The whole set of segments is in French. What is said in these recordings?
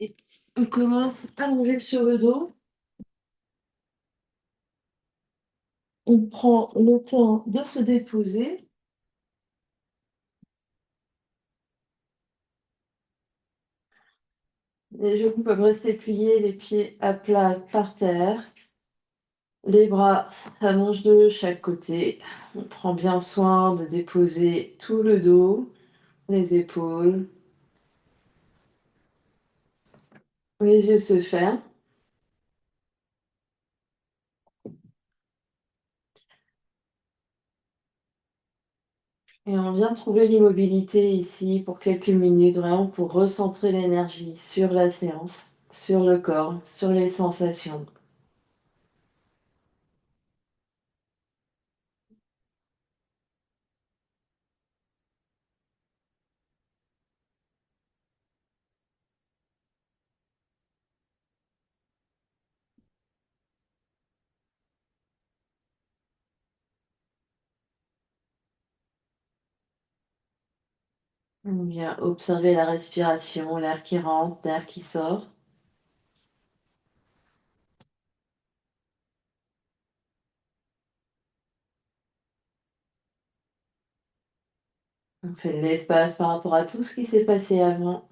Et on commence allongé sur le dos. On prend le temps de se déposer. Les genoux peuvent rester pliés, les pieds à plat par terre. Les bras s'allongent de chaque côté. On prend bien soin de déposer tout le dos, les épaules. Les yeux se ferment. Et on vient trouver l'immobilité ici pour quelques minutes, vraiment pour recentrer l'énergie sur la séance, sur le corps, sur les sensations. On vient observer la respiration, l'air qui rentre, l'air qui sort. On fait de l'espace par rapport à tout ce qui s'est passé avant.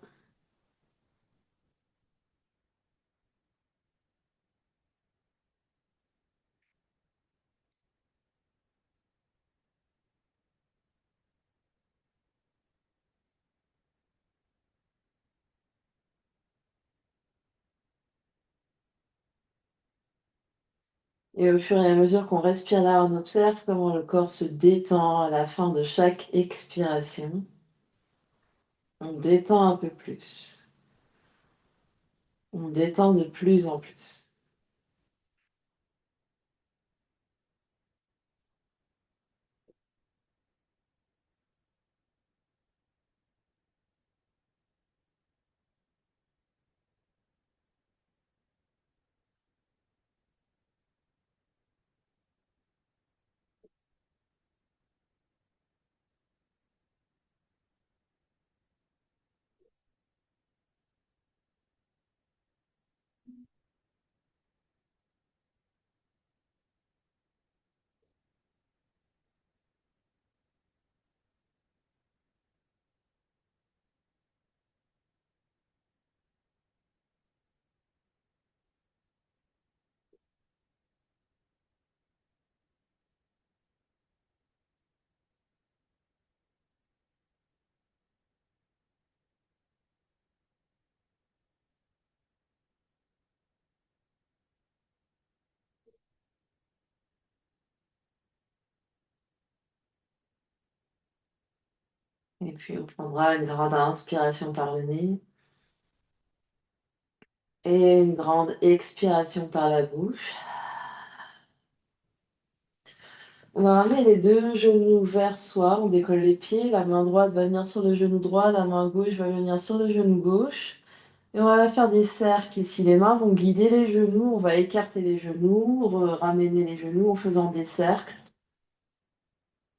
Et au fur et à mesure qu'on respire là, on observe comment le corps se détend à la fin de chaque expiration. On détend un peu plus. On détend de plus en plus. Et puis on prendra une grande inspiration par le nez et une grande expiration par la bouche. On va ramener les deux genoux vers soi, on décolle les pieds, la main droite va venir sur le genou droit, la main gauche va venir sur le genou gauche. Et on va faire des cercles ici, les mains vont guider les genoux, on va écarter les genoux, ramener les genoux en faisant des cercles.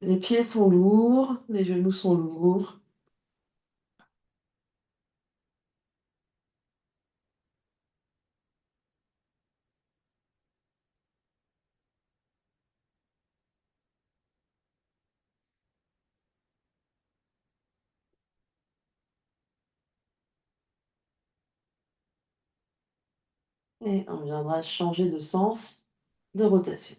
Les pieds sont lourds, les genoux sont lourds. Et on viendra changer de sens de rotation.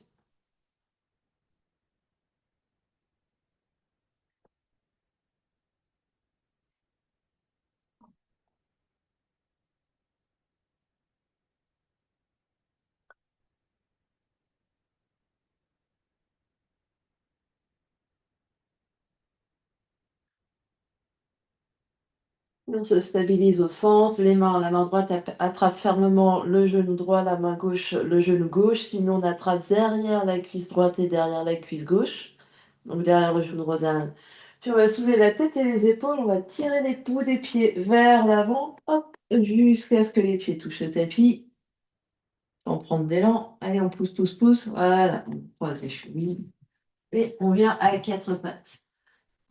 On se stabilise au centre, les mains, la main droite attrape fermement le genou droit, la main gauche, le genou gauche. Sinon, on attrape derrière la cuisse droite et derrière la cuisse gauche. Donc derrière le genou droit. Puis on va soulever la tête et les épaules, on va tirer les pouces des pieds vers l'avant, hop, jusqu'à ce que les pieds touchent le tapis. On prend de l'élan. Allez, on pousse, pousse, pousse. Voilà, on croise les chevilles. Et on vient à quatre pattes.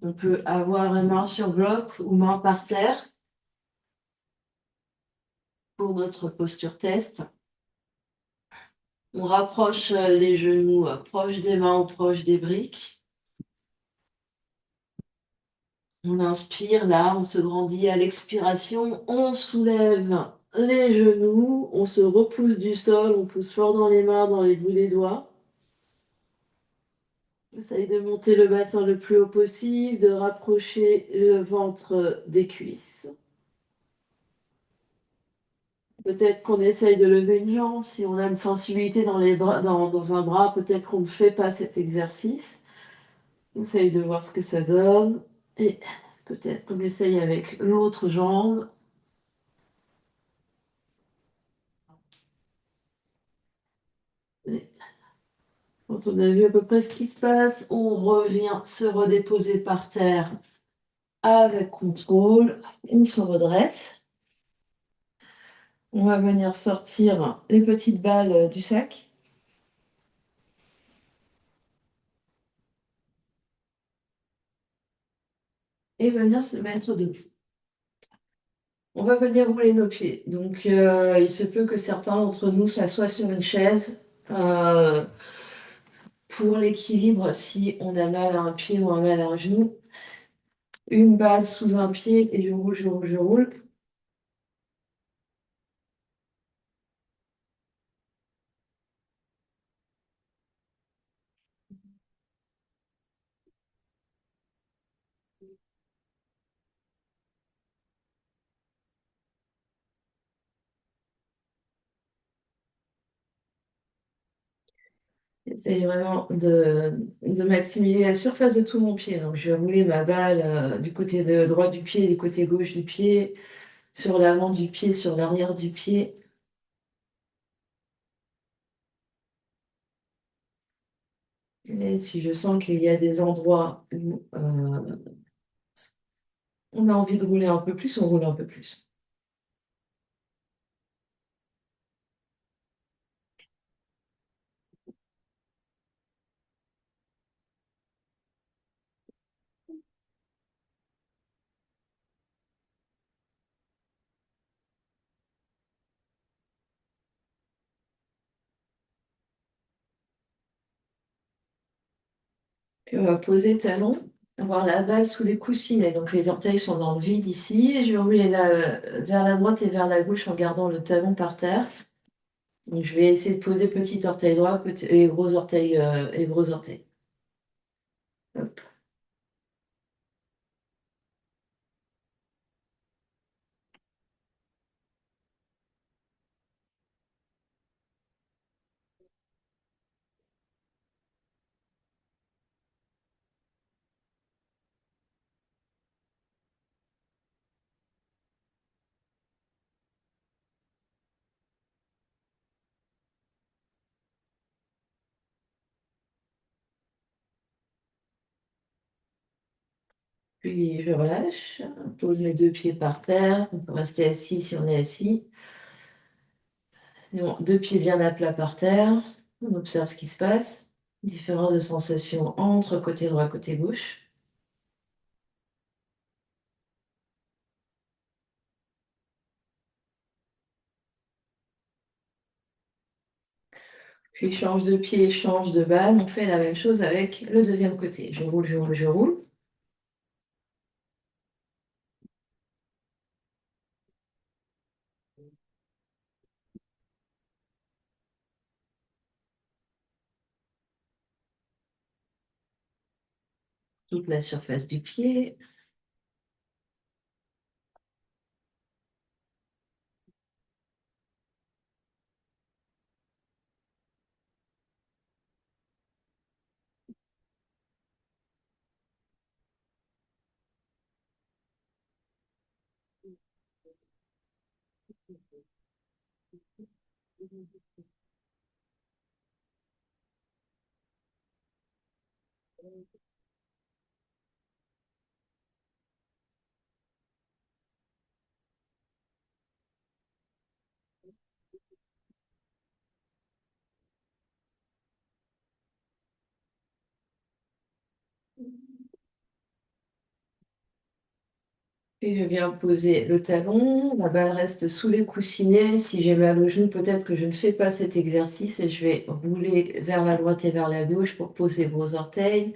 On peut avoir une main sur bloc ou main par terre. pour notre posture test. On rapproche les genoux proches des mains ou proches des briques. On inspire là, on se grandit. À l'expiration, on soulève les genoux, on se repousse du sol, on pousse fort dans les mains, dans les bouts des doigts. Essaye de monter le bassin le plus haut possible, de rapprocher le ventre des cuisses. Peut-être qu'on essaye de lever une jambe. Si on a une sensibilité dans les bras, dans un bras, peut-être qu'on ne fait pas cet exercice. On essaye de voir ce que ça donne. Et peut-être qu'on essaye avec l'autre jambe. Et quand on a vu à peu près ce qui se passe, on revient se redéposer par terre avec contrôle. On se redresse. On va venir sortir les petites balles du sac. Et venir se mettre debout. On va venir rouler nos pieds. Donc, il se peut que certains d'entre nous s'assoient sur une chaise. Pour l'équilibre, si on a mal à un pied ou un mal à un genou, une balle sous un pied et je roule, je roule, je roule. J'essaye vraiment de maximiser la surface de tout mon pied. Donc, je vais rouler ma balle du côté droit du pied, du côté gauche du pied, sur l'avant du pied, sur l'arrière du pied. Et si je sens qu'il y a des endroits où on a envie de rouler un peu plus, on roule un peu plus. Puis on va poser talon, avoir la balle sous les coussinets. Donc les orteils sont dans le vide ici. Et je vais rouler vers la droite et vers la gauche en gardant le talon par terre. Donc je vais essayer de poser petit orteil droit et gros orteil et gros orteil. Hop. Puis je relâche, pose mes deux pieds par terre. On peut rester assis si on est assis. Sinon, deux pieds bien à plat par terre. On observe ce qui se passe. Différence de sensation entre côté droit, côté gauche. Puis change de pied, change de balle. On fait la même chose avec le deuxième côté. Je roule, je roule, je roule. Toute la surface du pied. Et je viens poser le talon, la balle reste sous les coussinets. Si j'ai mal au genou, peut-être que je ne fais pas cet exercice et je vais rouler vers la droite et vers la gauche pour poser gros orteil,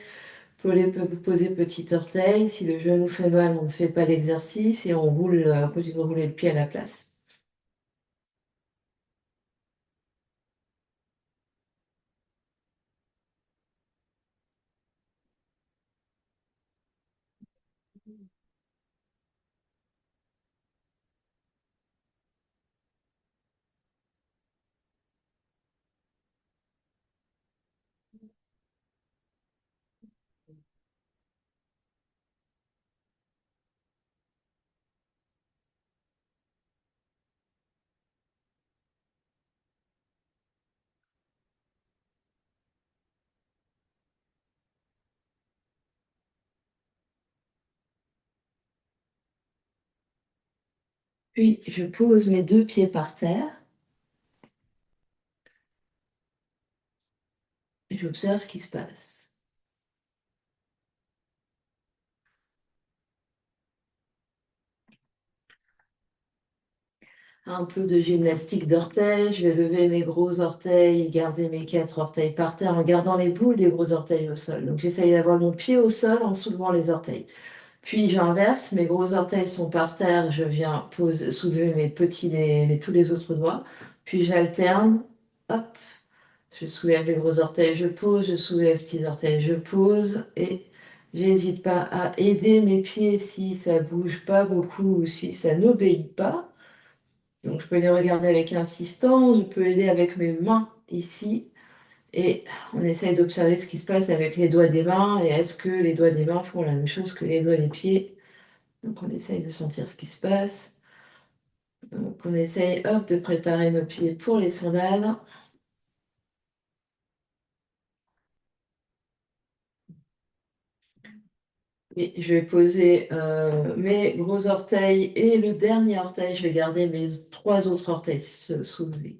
poser petit orteil. Si le genou fait mal, on ne fait pas l'exercice et on roule, continue de rouler le pied à la place. Puis je pose mes deux pieds par terre et j'observe ce qui se passe. Un peu de gymnastique d'orteils, je vais lever mes gros orteils, garder mes quatre orteils par terre en gardant les boules des gros orteils au sol. Donc j'essaye d'avoir mon pied au sol en soulevant les orteils. Puis j'inverse, mes gros orteils sont par terre, je viens soulever mes petits, tous les autres doigts. Puis j'alterne, hop, je soulève les gros orteils, je pose, je soulève petits orteils, je pose et j'hésite pas à aider mes pieds si ça bouge pas beaucoup ou si ça n'obéit pas. Donc, je peux les regarder avec insistance, je peux aider avec mes mains ici, et on essaye d'observer ce qui se passe avec les doigts des mains, et est-ce que les doigts des mains font la même chose que les doigts des pieds. Donc, on essaye de sentir ce qui se passe. Donc, on essaye, hop, de préparer nos pieds pour les sandales. Et je vais poser mes gros orteils et le dernier orteil, je vais garder mes trois autres orteils soulevés.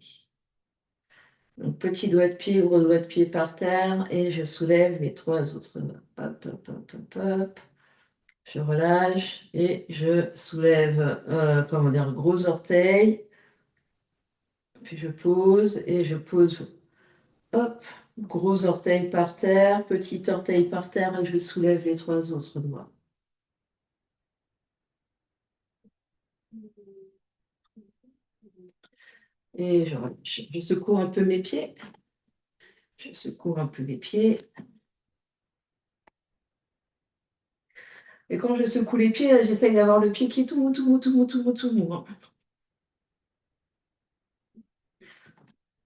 Donc, petit doigt de pied, gros doigt de pied par terre, et je soulève les trois autres doigts. Hop, hop, hop, hop, hop. Je relâche et je soulève, comment dire, gros orteil. Puis je pose et je pose, hop, gros orteil par terre, petit orteil par terre, et je soulève les trois autres doigts. Et je relâche. Je secoue un peu mes pieds. Je secoue un peu les pieds. Et quand je secoue les pieds, là, j'essaye d'avoir le pied qui est tout mou, tout mou, tout mou, tout mou, tout mou, hein.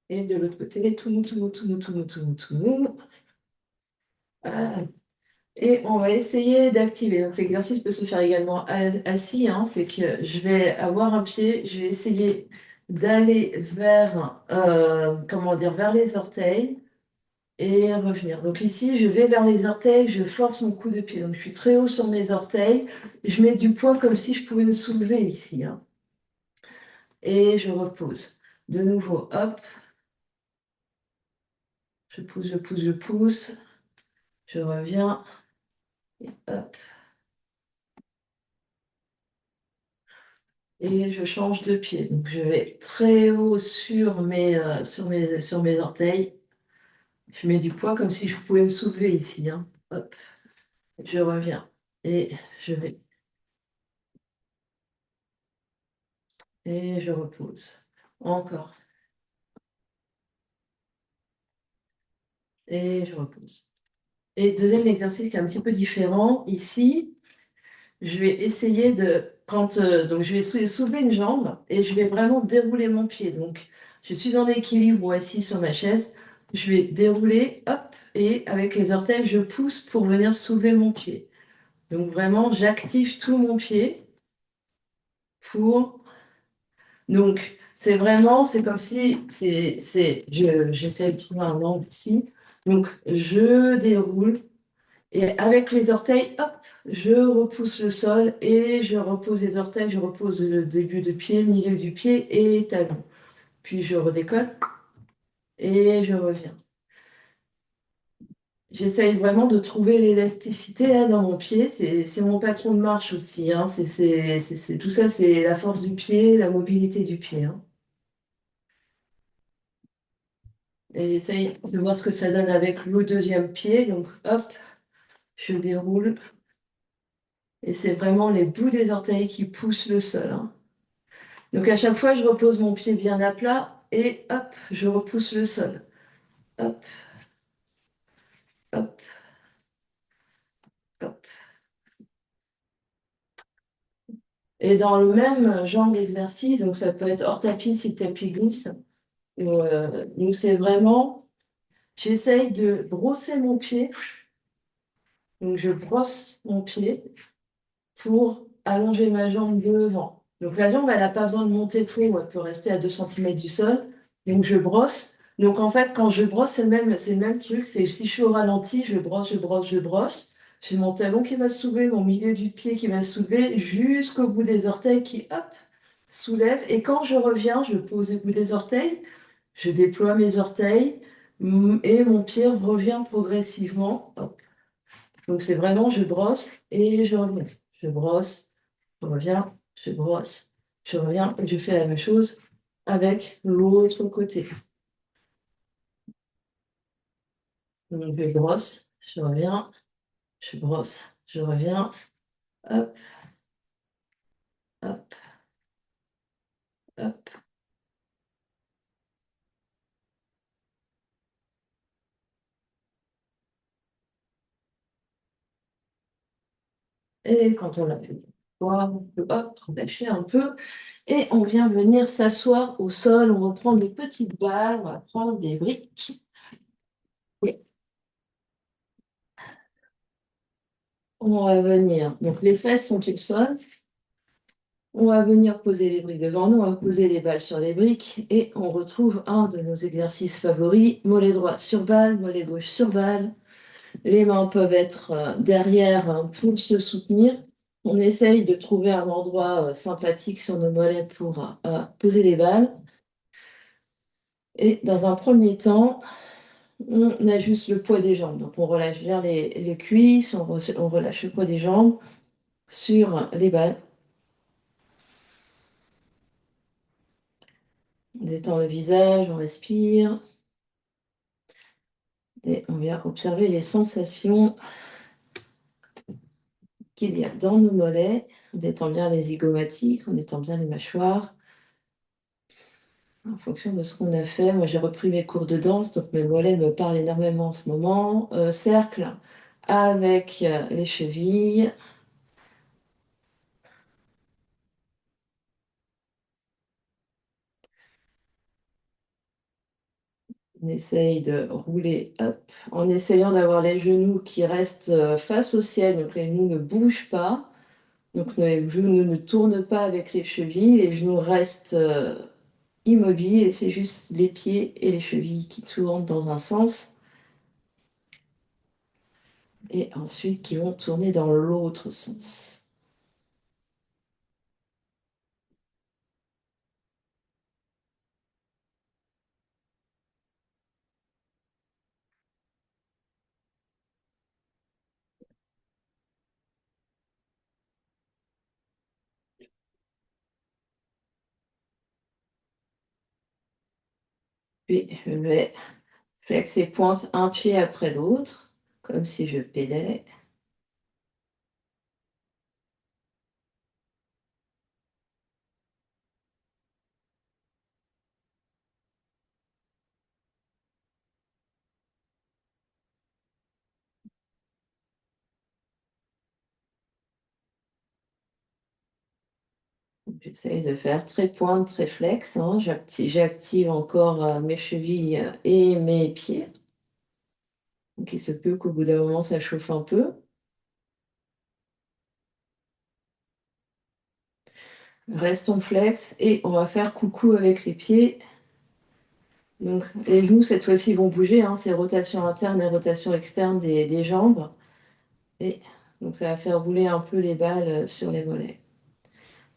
Et de l'autre côté, tout mou, tout mou, tout mou, tout mou, tout mou, tout mou. Voilà. Et on va essayer d'activer. Donc l'exercice peut se faire également assis, hein. C'est que je vais avoir un pied, je vais essayer d'aller vers, comment dire, vers les orteils et revenir. Donc ici, je vais vers les orteils, je force mon coup de pied. Donc je suis très haut sur mes orteils, je mets du poids comme si je pouvais me soulever ici, hein. Et je repose. De nouveau, hop, je pousse, je pousse, je pousse, je reviens, et hop. Et je change de pied. Donc je vais très haut sur mes orteils. Je mets du poids comme si je pouvais me soulever ici, hein. Hop, je reviens et je vais et je repose. Encore et je repose. Et deuxième exercice qui est un petit peu différent. Ici, je vais essayer donc je vais soulever une jambe et je vais vraiment dérouler mon pied. Donc, je suis en équilibre ou assis sur ma chaise. Je vais dérouler, hop, et avec les orteils, je pousse pour venir soulever mon pied. Donc, vraiment, j'active tout mon pied pour. Donc, c'est comme si, j'essaie de trouver un angle ici. Donc, je déroule. Et avec les orteils, hop, je repousse le sol et je repose les orteils, je repose le début de pied, milieu du pied et talon. Puis je redécolle et je reviens. J'essaye vraiment de trouver l'élasticité là dans mon pied. C'est mon patron de marche aussi, hein. Tout ça, c'est la force du pied, la mobilité du pied, hein. Et j'essaye de voir ce que ça donne avec le deuxième pied. Donc, hop, je déroule. Et c'est vraiment les bouts des orteils qui poussent le sol, hein. Donc, à chaque fois, je repose mon pied bien à plat et hop, je repousse le sol. Hop, hop, hop. Et dans le même genre d'exercice, donc ça peut être hors tapis si le tapis glisse. Donc, c'est vraiment, j'essaye de brosser mon pied. Donc, je brosse mon pied pour allonger ma jambe devant. Donc la jambe, elle n'a pas besoin de monter trop, elle peut rester à 2 centimètres du sol. Donc je brosse. Donc en fait, quand je brosse, c'est le même truc. C'est si je suis au ralenti, je brosse, je brosse, je brosse. J'ai mon talon qui va se soulever, mon milieu du pied qui va se soulever jusqu'au bout des orteils qui, hop, soulève. Et quand je reviens, je pose au bout des orteils, je déploie mes orteils et mon pied revient progressivement. Hop. Donc c'est vraiment, je brosse et je reviens. Je brosse, je reviens, je brosse, je reviens et je fais la même chose avec l'autre côté. Donc je brosse, je reviens, je brosse, je reviens, hop, hop, hop. Et quand on l'a fait, on peut hop, relâcher un peu et on vient venir s'asseoir au sol. On va prendre des petites balles, on va prendre des briques. Et on va venir. Donc les fesses sont au sol. On va venir poser les briques devant nous, on va poser les balles sur les briques et on retrouve un de nos exercices favoris, mollet droit sur balle, mollet gauche sur balle. Les mains peuvent être derrière pour se soutenir. On essaye de trouver un endroit sympathique sur nos mollets pour poser les balles. Et dans un premier temps, on ajuste le poids des jambes. Donc on relâche bien les cuisses, on relâche le poids des jambes sur les balles. On détend le visage, on respire. Et on vient observer les sensations qu'il y a dans nos mollets. On détend bien les zygomatiques, on détend bien les mâchoires. En fonction de ce qu'on a fait, moi j'ai repris mes cours de danse, donc mes mollets me parlent énormément en ce moment. Cercle avec les chevilles. On essaye de rouler, hop, en essayant d'avoir les genoux qui restent face au ciel, donc les genoux ne bougent pas. Donc les genoux ne tournent pas avec les chevilles, les genoux restent immobile et c'est juste les pieds et les chevilles qui tournent dans un sens et ensuite qui vont tourner dans l'autre sens. Puis je vais flexer pointe un pied après l'autre, comme si je pédalais. J'essaye de faire très pointe, très flex, hein. J'active encore mes chevilles et mes pieds. Donc il se peut qu'au bout d'un moment, ça chauffe un peu. Restons flex et on va faire coucou avec les pieds. Donc, les genoux, cette fois-ci, vont bouger, hein, c'est rotation interne et rotation externe des jambes. Et donc, ça va faire bouler un peu les balles sur les mollets.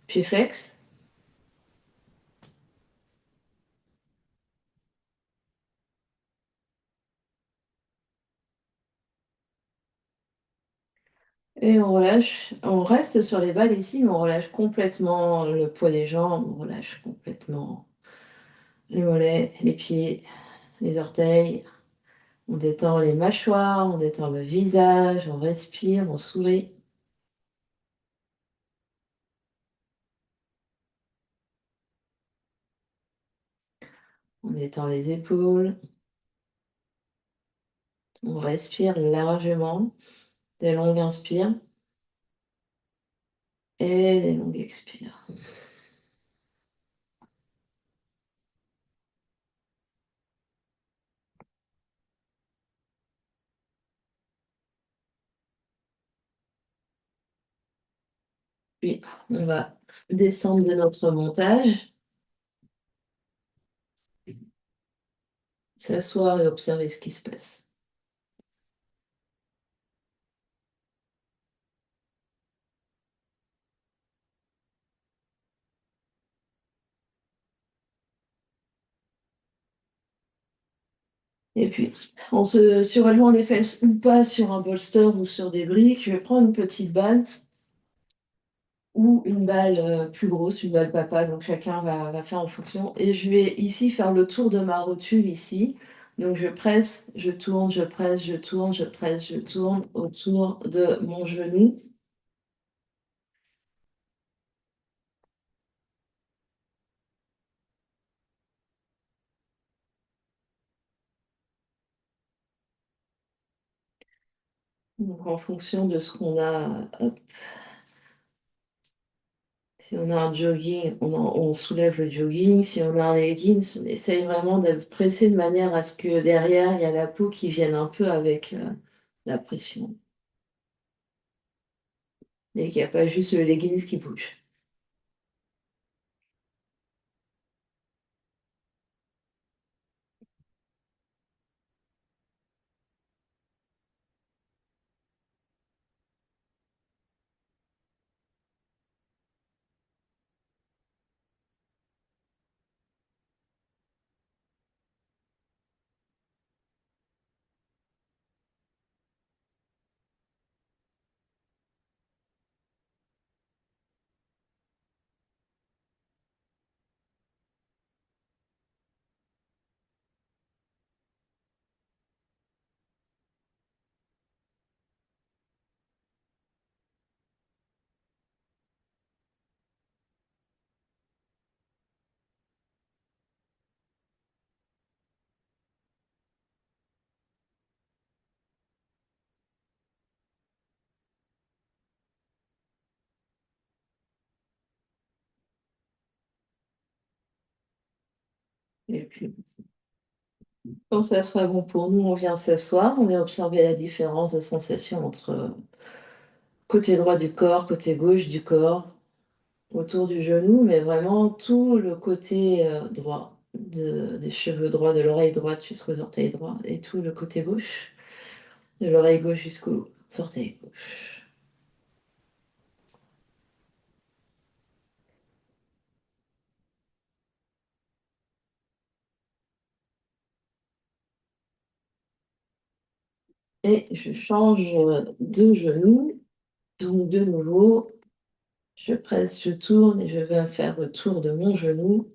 Pied flex. Et on relâche, on reste sur les balles ici, mais on relâche complètement le poids des jambes, on relâche complètement les mollets, les pieds, les orteils. On détend les mâchoires, on détend le visage, on respire, on sourit. On détend les épaules, on respire largement, des longues inspires et des longues expires. Puis on va descendre de notre montage, s'asseoir et observer ce qui se passe. Et puis, en se surélevant les fesses ou pas sur un bolster ou sur des briques, je vais prendre une petite balle ou une balle plus grosse, une balle papa, donc chacun va faire en fonction. Et je vais ici faire le tour de ma rotule ici. Donc je presse, je tourne, je presse, je tourne, je presse, je tourne autour de mon genou. Donc en fonction de ce qu'on a, hop, si on a un jogging, on soulève le jogging. Si on a un leggings, on essaye vraiment d'être pressé de manière à ce que derrière, il y a la peau qui vienne un peu avec la pression. Et qu'il n'y a pas juste le leggings qui bouge. Et puis, quand ça sera bon pour nous, on vient s'asseoir, on vient observer la différence de sensation entre côté droit du corps, côté gauche du corps, autour du genou, mais vraiment tout le côté droit, des cheveux droits, de l'oreille droite jusqu'aux orteils droits, et tout le côté gauche, de l'oreille gauche jusqu'aux orteils gauche. Et je change de genou, donc de nouveau, je presse, je tourne et je vais faire le tour de mon genou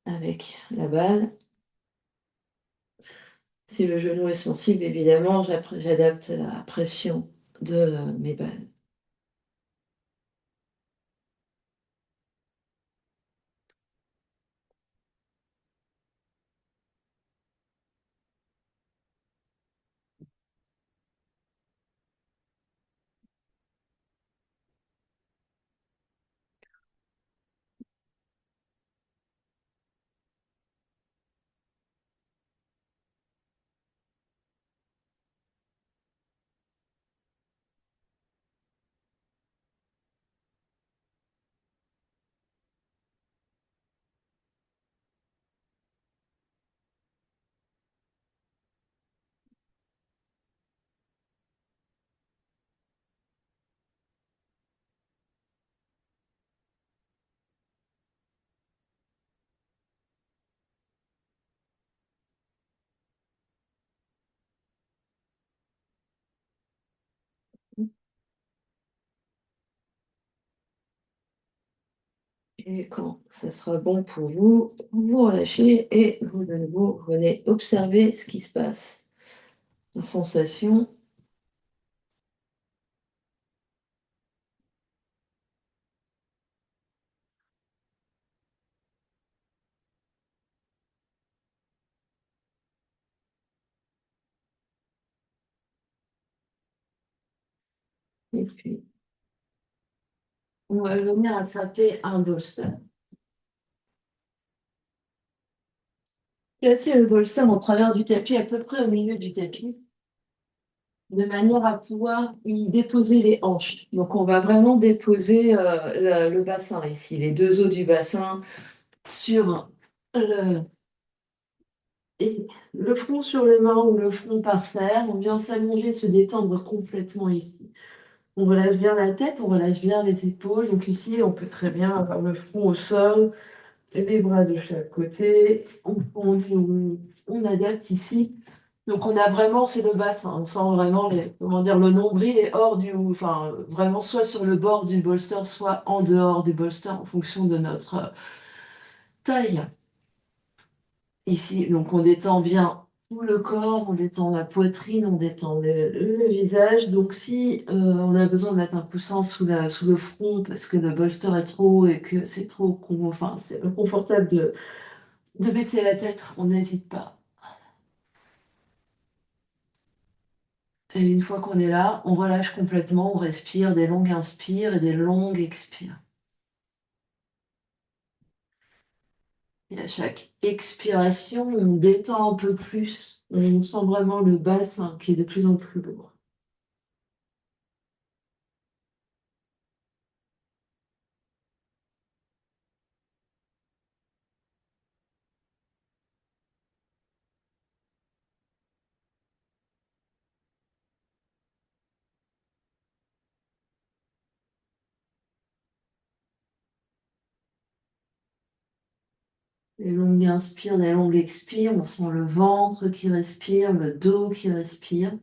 avec la balle. Si le genou est sensible, évidemment, j'adapte la pression de mes balles. Et quand ce sera bon pour vous, vous relâchez et vous de nouveau venez observer ce qui se passe. La sensation, et puis on va venir attraper un bolster. Placer le bolster en travers du tapis, à peu près au milieu du tapis, de manière à pouvoir y déposer les hanches. Donc on va vraiment déposer le bassin ici, les deux os du bassin sur le, et le front sur les mains ou le front par terre. On vient s'allonger, se détendre complètement ici. On relâche bien la tête, on relâche bien les épaules. Donc ici, on peut très bien avoir le front au sol, les bras de chaque côté. On adapte ici. Donc on a vraiment, c'est le bassin, on sent vraiment comment dire, le nombril est hors du, enfin vraiment soit sur le bord du bolster, soit en dehors du bolster en fonction de notre taille. Ici, donc on détend bien tout le corps, on détend la poitrine, on détend le visage. Donc si on a besoin de mettre un coussin sous le front parce que le bolster est trop haut et que c'est trop, enfin c'est inconfortable de baisser la tête, on n'hésite pas. Et une fois qu'on est là, on relâche complètement, on respire des longues inspires et des longues expires. Et à chaque expiration, on détend un peu plus. On sent vraiment le bassin qui est de plus en plus lourd. Des longues inspires, des longues expires, on sent le ventre qui respire, le dos qui respire.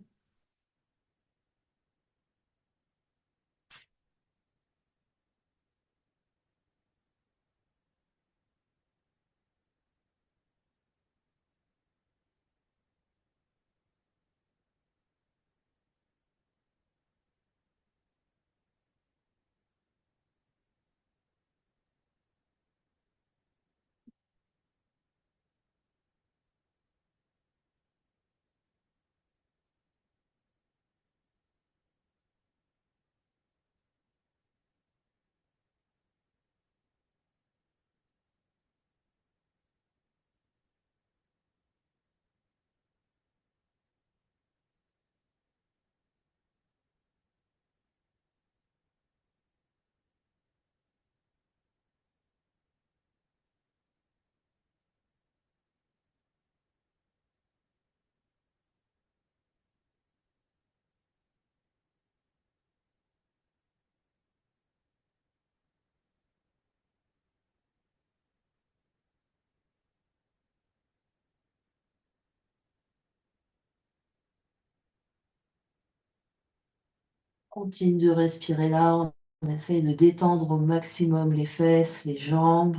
Continue de respirer là, on essaye de détendre au maximum les fesses, les jambes.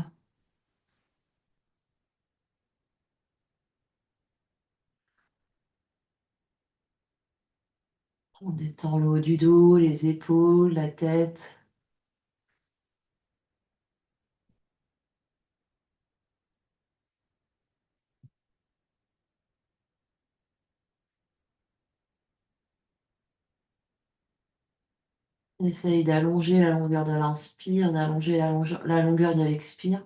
On détend le haut du dos, les épaules, la tête. On essaye d'allonger la longueur de l'inspire, d'allonger la longueur de l'expire.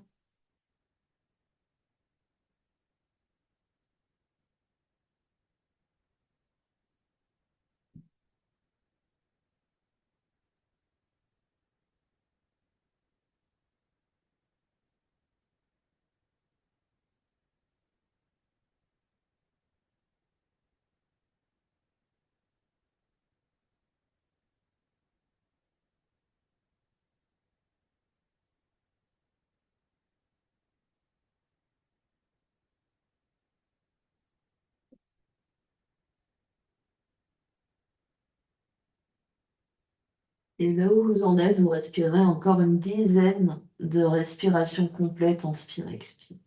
Et là où vous en êtes, vous respirez encore une dizaine de respirations complètes, inspire, expire.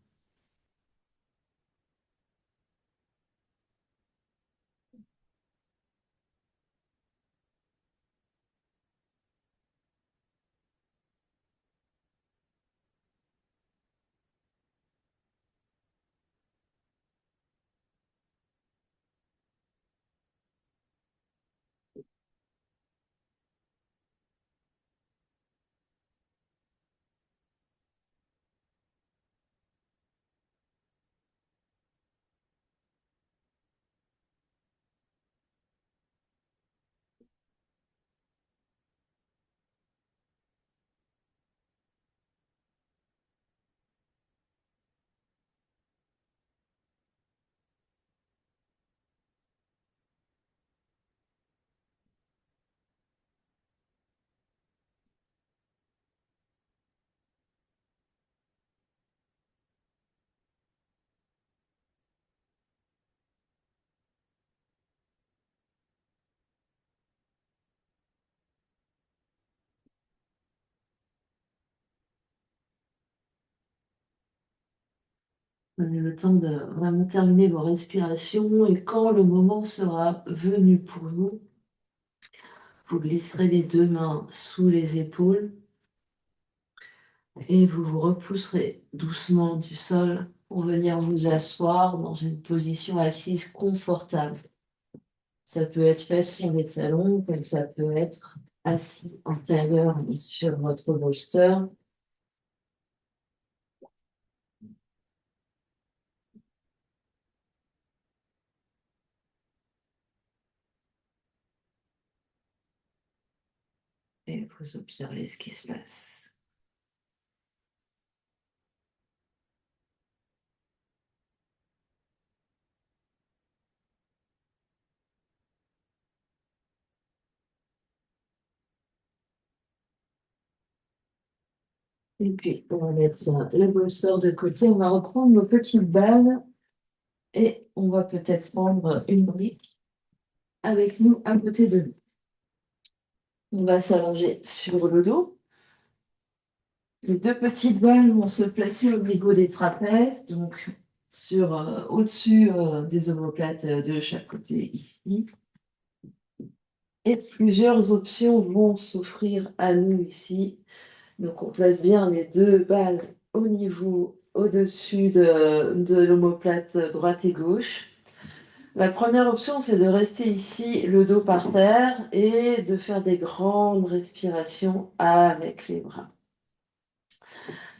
Prenez le temps de vraiment terminer vos respirations et quand le moment sera venu pour vous, vous glisserez les deux mains sous les épaules et vous vous repousserez doucement du sol pour venir vous asseoir dans une position assise confortable. Ça peut être fait sur les talons, comme ça peut être assis en tailleur sur votre bolster. Et vous observez ce qui se passe. Et puis, on va mettre le bolster de côté. On va reprendre nos petites balles et on va peut-être prendre une brique avec nous à côté de nous. On va s'allonger sur le dos. Les deux petites balles vont se placer au niveau des trapèzes, donc au-dessus des omoplates de chaque côté ici. Et plusieurs options vont s'offrir à nous ici. Donc on place bien les deux balles au niveau, au-dessus de l'omoplate droite et gauche. La première option, c'est de rester ici, le dos par terre, et de faire des grandes respirations avec les bras.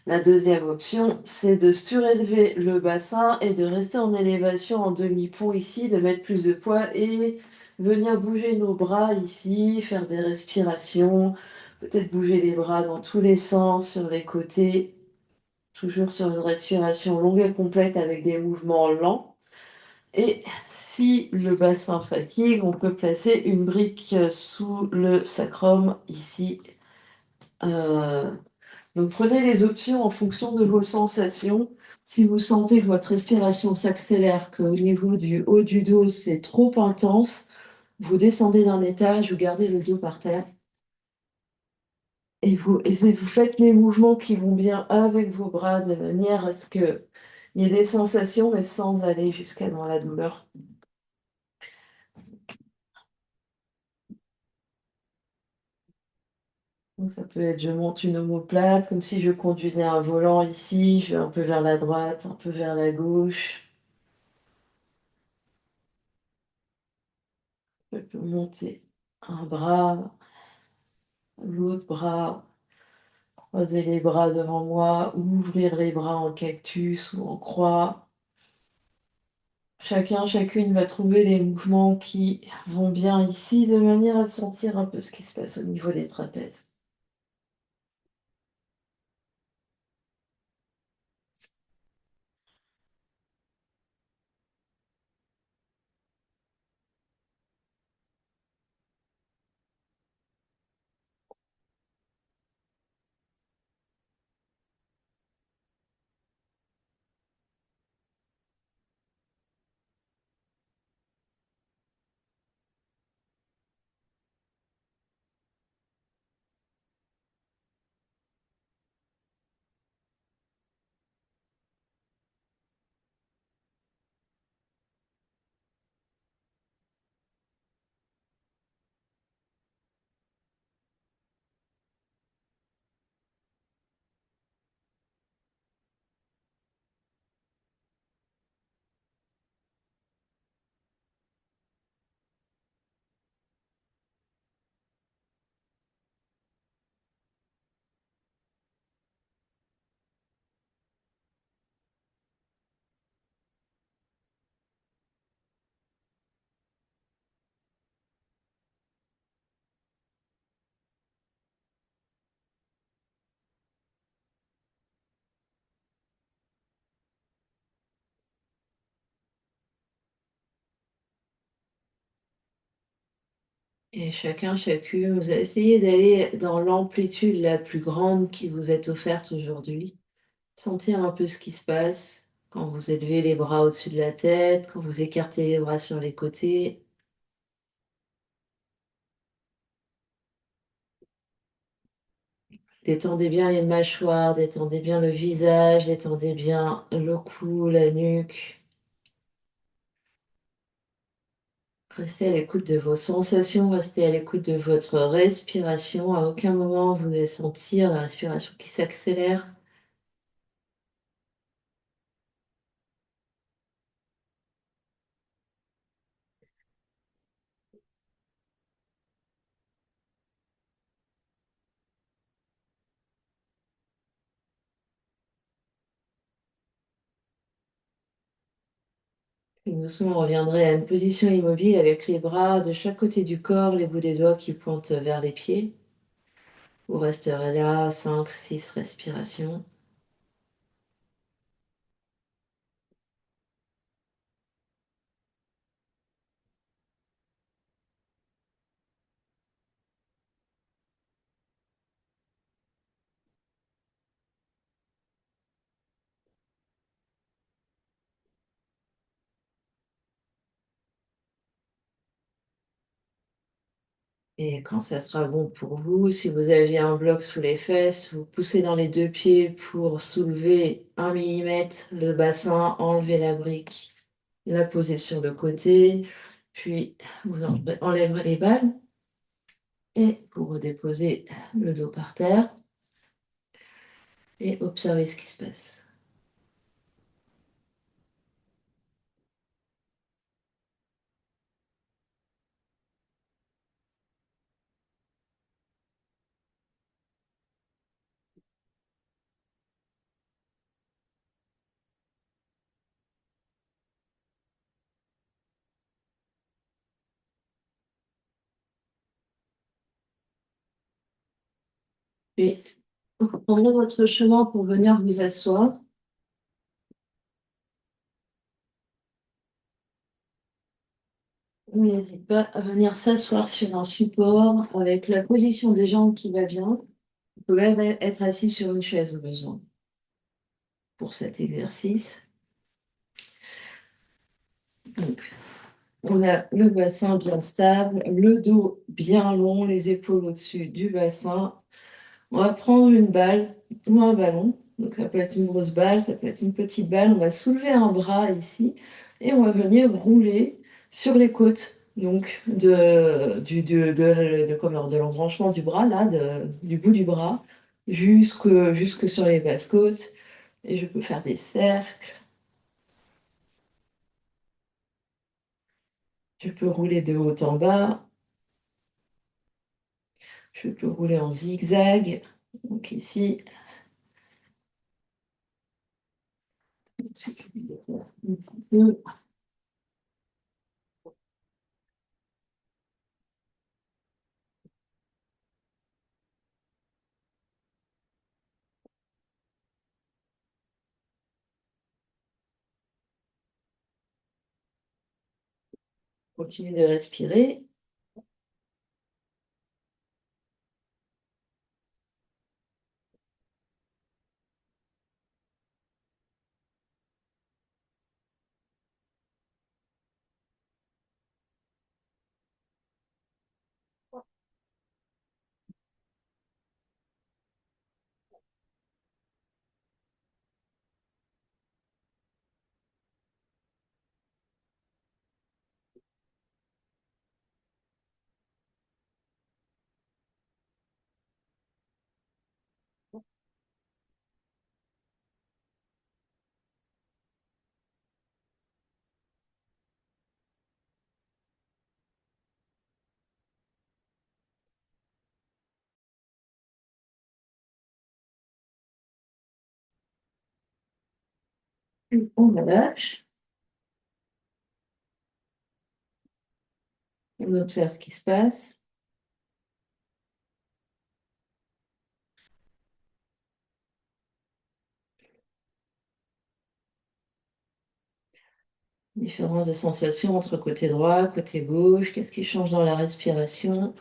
La deuxième option, c'est de surélever le bassin et de rester en élévation en demi-pont ici, de mettre plus de poids et venir bouger nos bras ici, faire des respirations, peut-être bouger les bras dans tous les sens, sur les côtés, toujours sur une respiration longue et complète avec des mouvements lents. Et si le bassin fatigue, on peut placer une brique sous le sacrum ici. Euh, donc prenez les options en fonction de vos sensations. Si vous sentez que votre respiration s'accélère, qu'au niveau du haut du dos c'est trop intense, vous descendez d'un étage, vous gardez le dos par terre et vous faites les mouvements qui vont bien avec vos bras de manière à ce qu'il y ait des sensations mais sans aller jusqu'à dans la douleur. Donc, ça peut être je monte une omoplate comme si je conduisais un volant ici, je vais un peu vers la droite, un peu vers la gauche. Je peux monter un bras, l'autre bras, croiser les bras devant moi, ouvrir les bras en cactus ou en croix. Chacun, chacune va trouver les mouvements qui vont bien ici de manière à sentir un peu ce qui se passe au niveau des trapèzes. Et chacun, chacune, vous essayez d'aller dans l'amplitude la plus grande qui vous est offerte aujourd'hui. Sentir un peu ce qui se passe quand vous élevez les bras au-dessus de la tête, quand vous écartez les bras sur les côtés. Détendez bien les mâchoires, détendez bien le visage, détendez bien le cou, la nuque. Restez à l'écoute de vos sensations, restez à l'écoute de votre respiration. À aucun moment vous devez sentir la respiration qui s'accélère. Puis doucement, on reviendrait à une position immobile avec les bras de chaque côté du corps, les bouts des doigts qui pointent vers les pieds. Vous resterez là 5, 6 respirations. Et quand ça sera bon pour vous, si vous aviez un bloc sous les fesses, vous poussez dans les deux pieds pour soulever 1 mm le bassin, enlever la brique, la poser sur le côté, puis vous enlèverez les balles et vous redéposez le dos par terre et observez ce qui se passe. Puis vous prendrez votre chemin pour venir vous asseoir. N'hésitez pas à venir s'asseoir sur un support avec la position des jambes qui va bien. Vous pouvez même être assis sur une chaise au besoin pour cet exercice. Donc, on a le bassin bien stable, le dos bien long, les épaules au-dessus du bassin. On va prendre une balle ou un ballon. Donc, ça peut être une grosse balle, ça peut être une petite balle. On va soulever un bras ici et on va venir rouler sur les côtes. Donc, de l'embranchement du bras, là, du bout du bras, jusque sur les basses côtes. Et je peux faire des cercles. Je peux rouler de haut en bas. Je peux rouler en zigzag. Donc ici, si je me déplace un petit peu, continue de respirer. On relâche. On observe ce qui se passe. Différence de sensation entre côté droit, côté gauche, qu'est-ce qui change dans la respiration?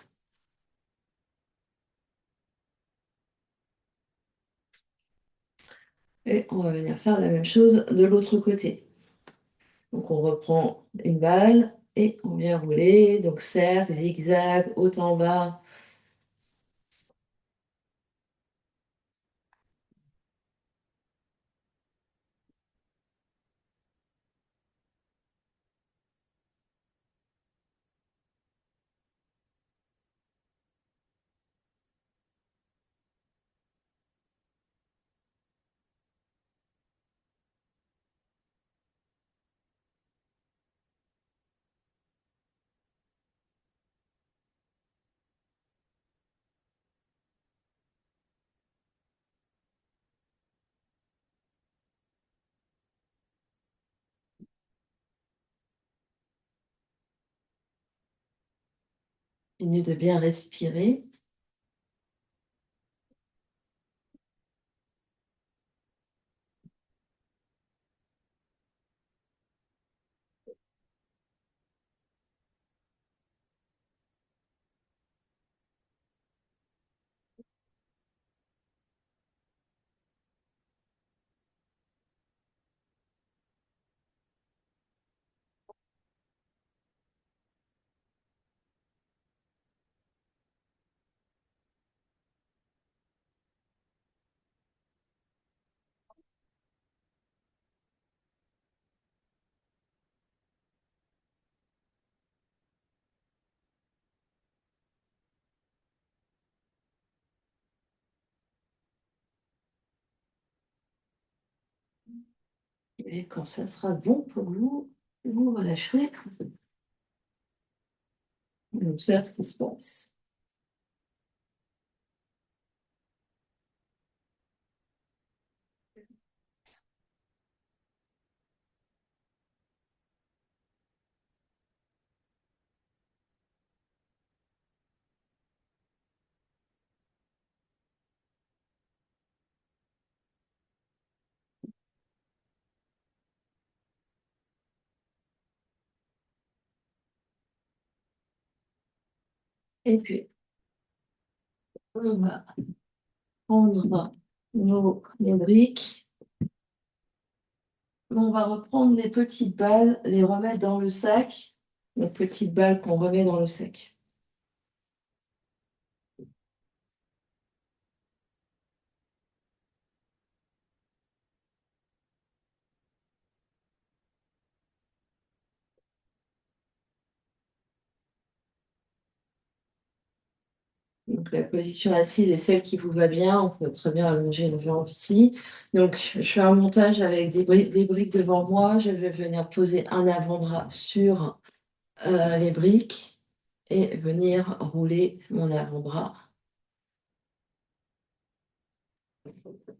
Et on va venir faire la même chose de l'autre côté. Donc on reprend une balle et on vient rouler, donc cercle, zigzag, haut en bas. Continue de bien respirer. Et quand ça sera bon pour vous, vous relâcherez. On observe ce qui se passe. Et puis, on va prendre les briques. On va reprendre les petites balles, les remettre dans le sac. Les petites balles qu'on remet dans le sac. Donc la position assise est celle qui vous va bien. On peut très bien allonger une jambe ici. Donc je fais un montage avec des briques devant moi. Je vais venir poser un avant-bras sur les briques et venir rouler mon avant-bras.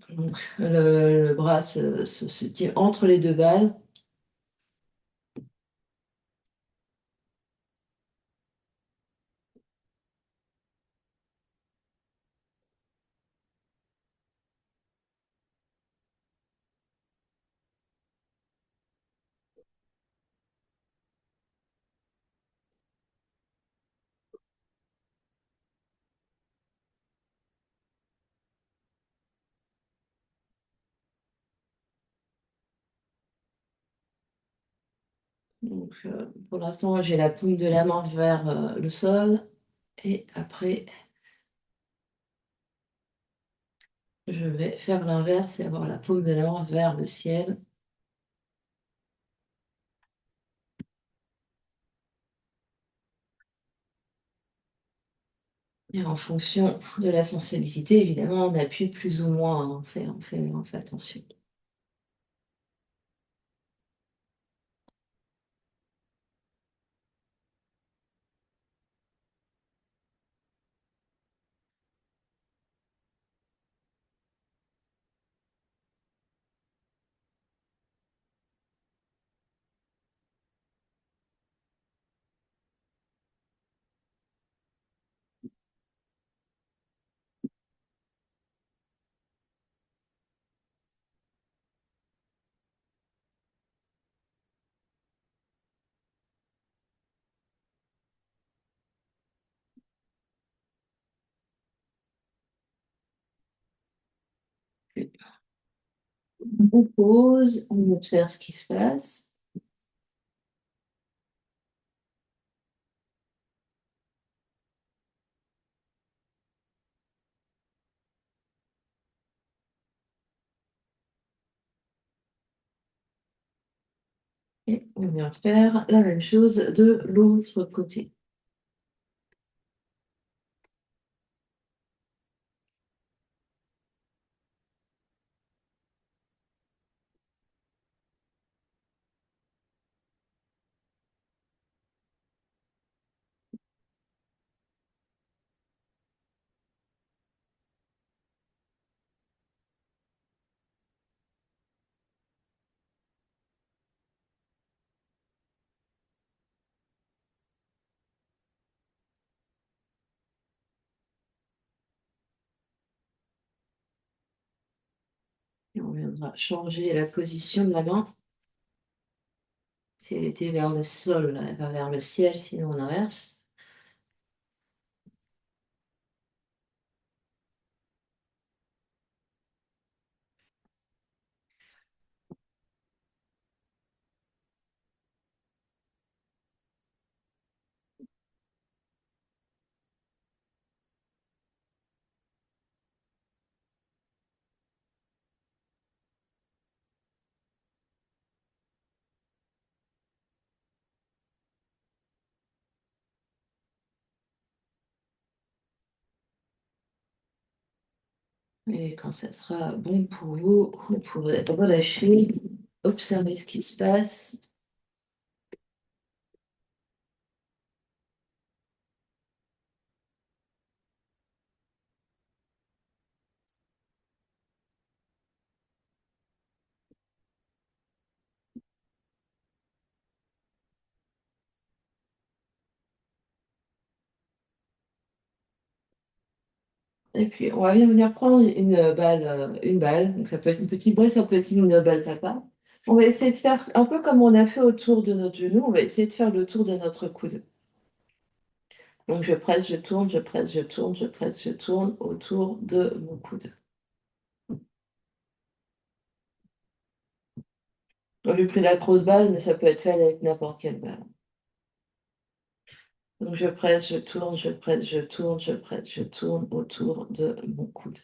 Donc le bras se tient entre les deux balles. Donc, pour l'instant, j'ai la paume de la main vers le sol. Et après, je vais faire l'inverse et avoir la paume de la main vers le ciel. Et en fonction de la sensibilité, évidemment, on appuie plus ou moins, hein. On fait attention. On pose, on observe ce qui se passe. Et on vient faire la même chose de l'autre côté. Et on viendra changer la position de la main. Si elle était vers le sol, là, elle va vers le ciel, sinon on inverse. Et quand ça sera bon pour vous, vous pourrez relâcher, observer ce qui se passe. Et puis, on va bien venir prendre une balle. Donc, ça peut être une petite balle, ça peut être une balle papa. On va essayer de faire un peu comme on a fait autour de notre genou. On va essayer de faire le tour de notre coude. Donc, je presse, je tourne, je presse, je tourne, je presse, je tourne autour de mon coude. Donc, j'ai pris la grosse balle, mais ça peut être fait avec n'importe quelle balle. Donc, je presse, je tourne, je presse, je tourne, je presse, je tourne autour de mon coude.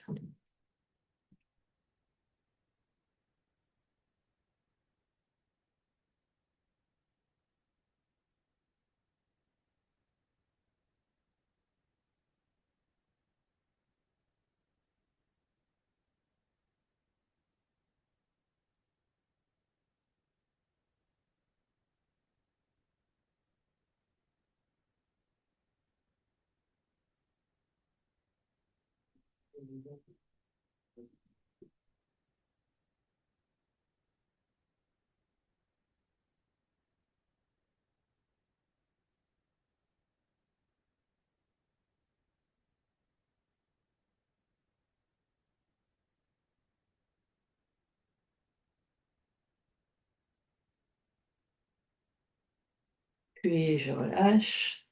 Puis, je relâche.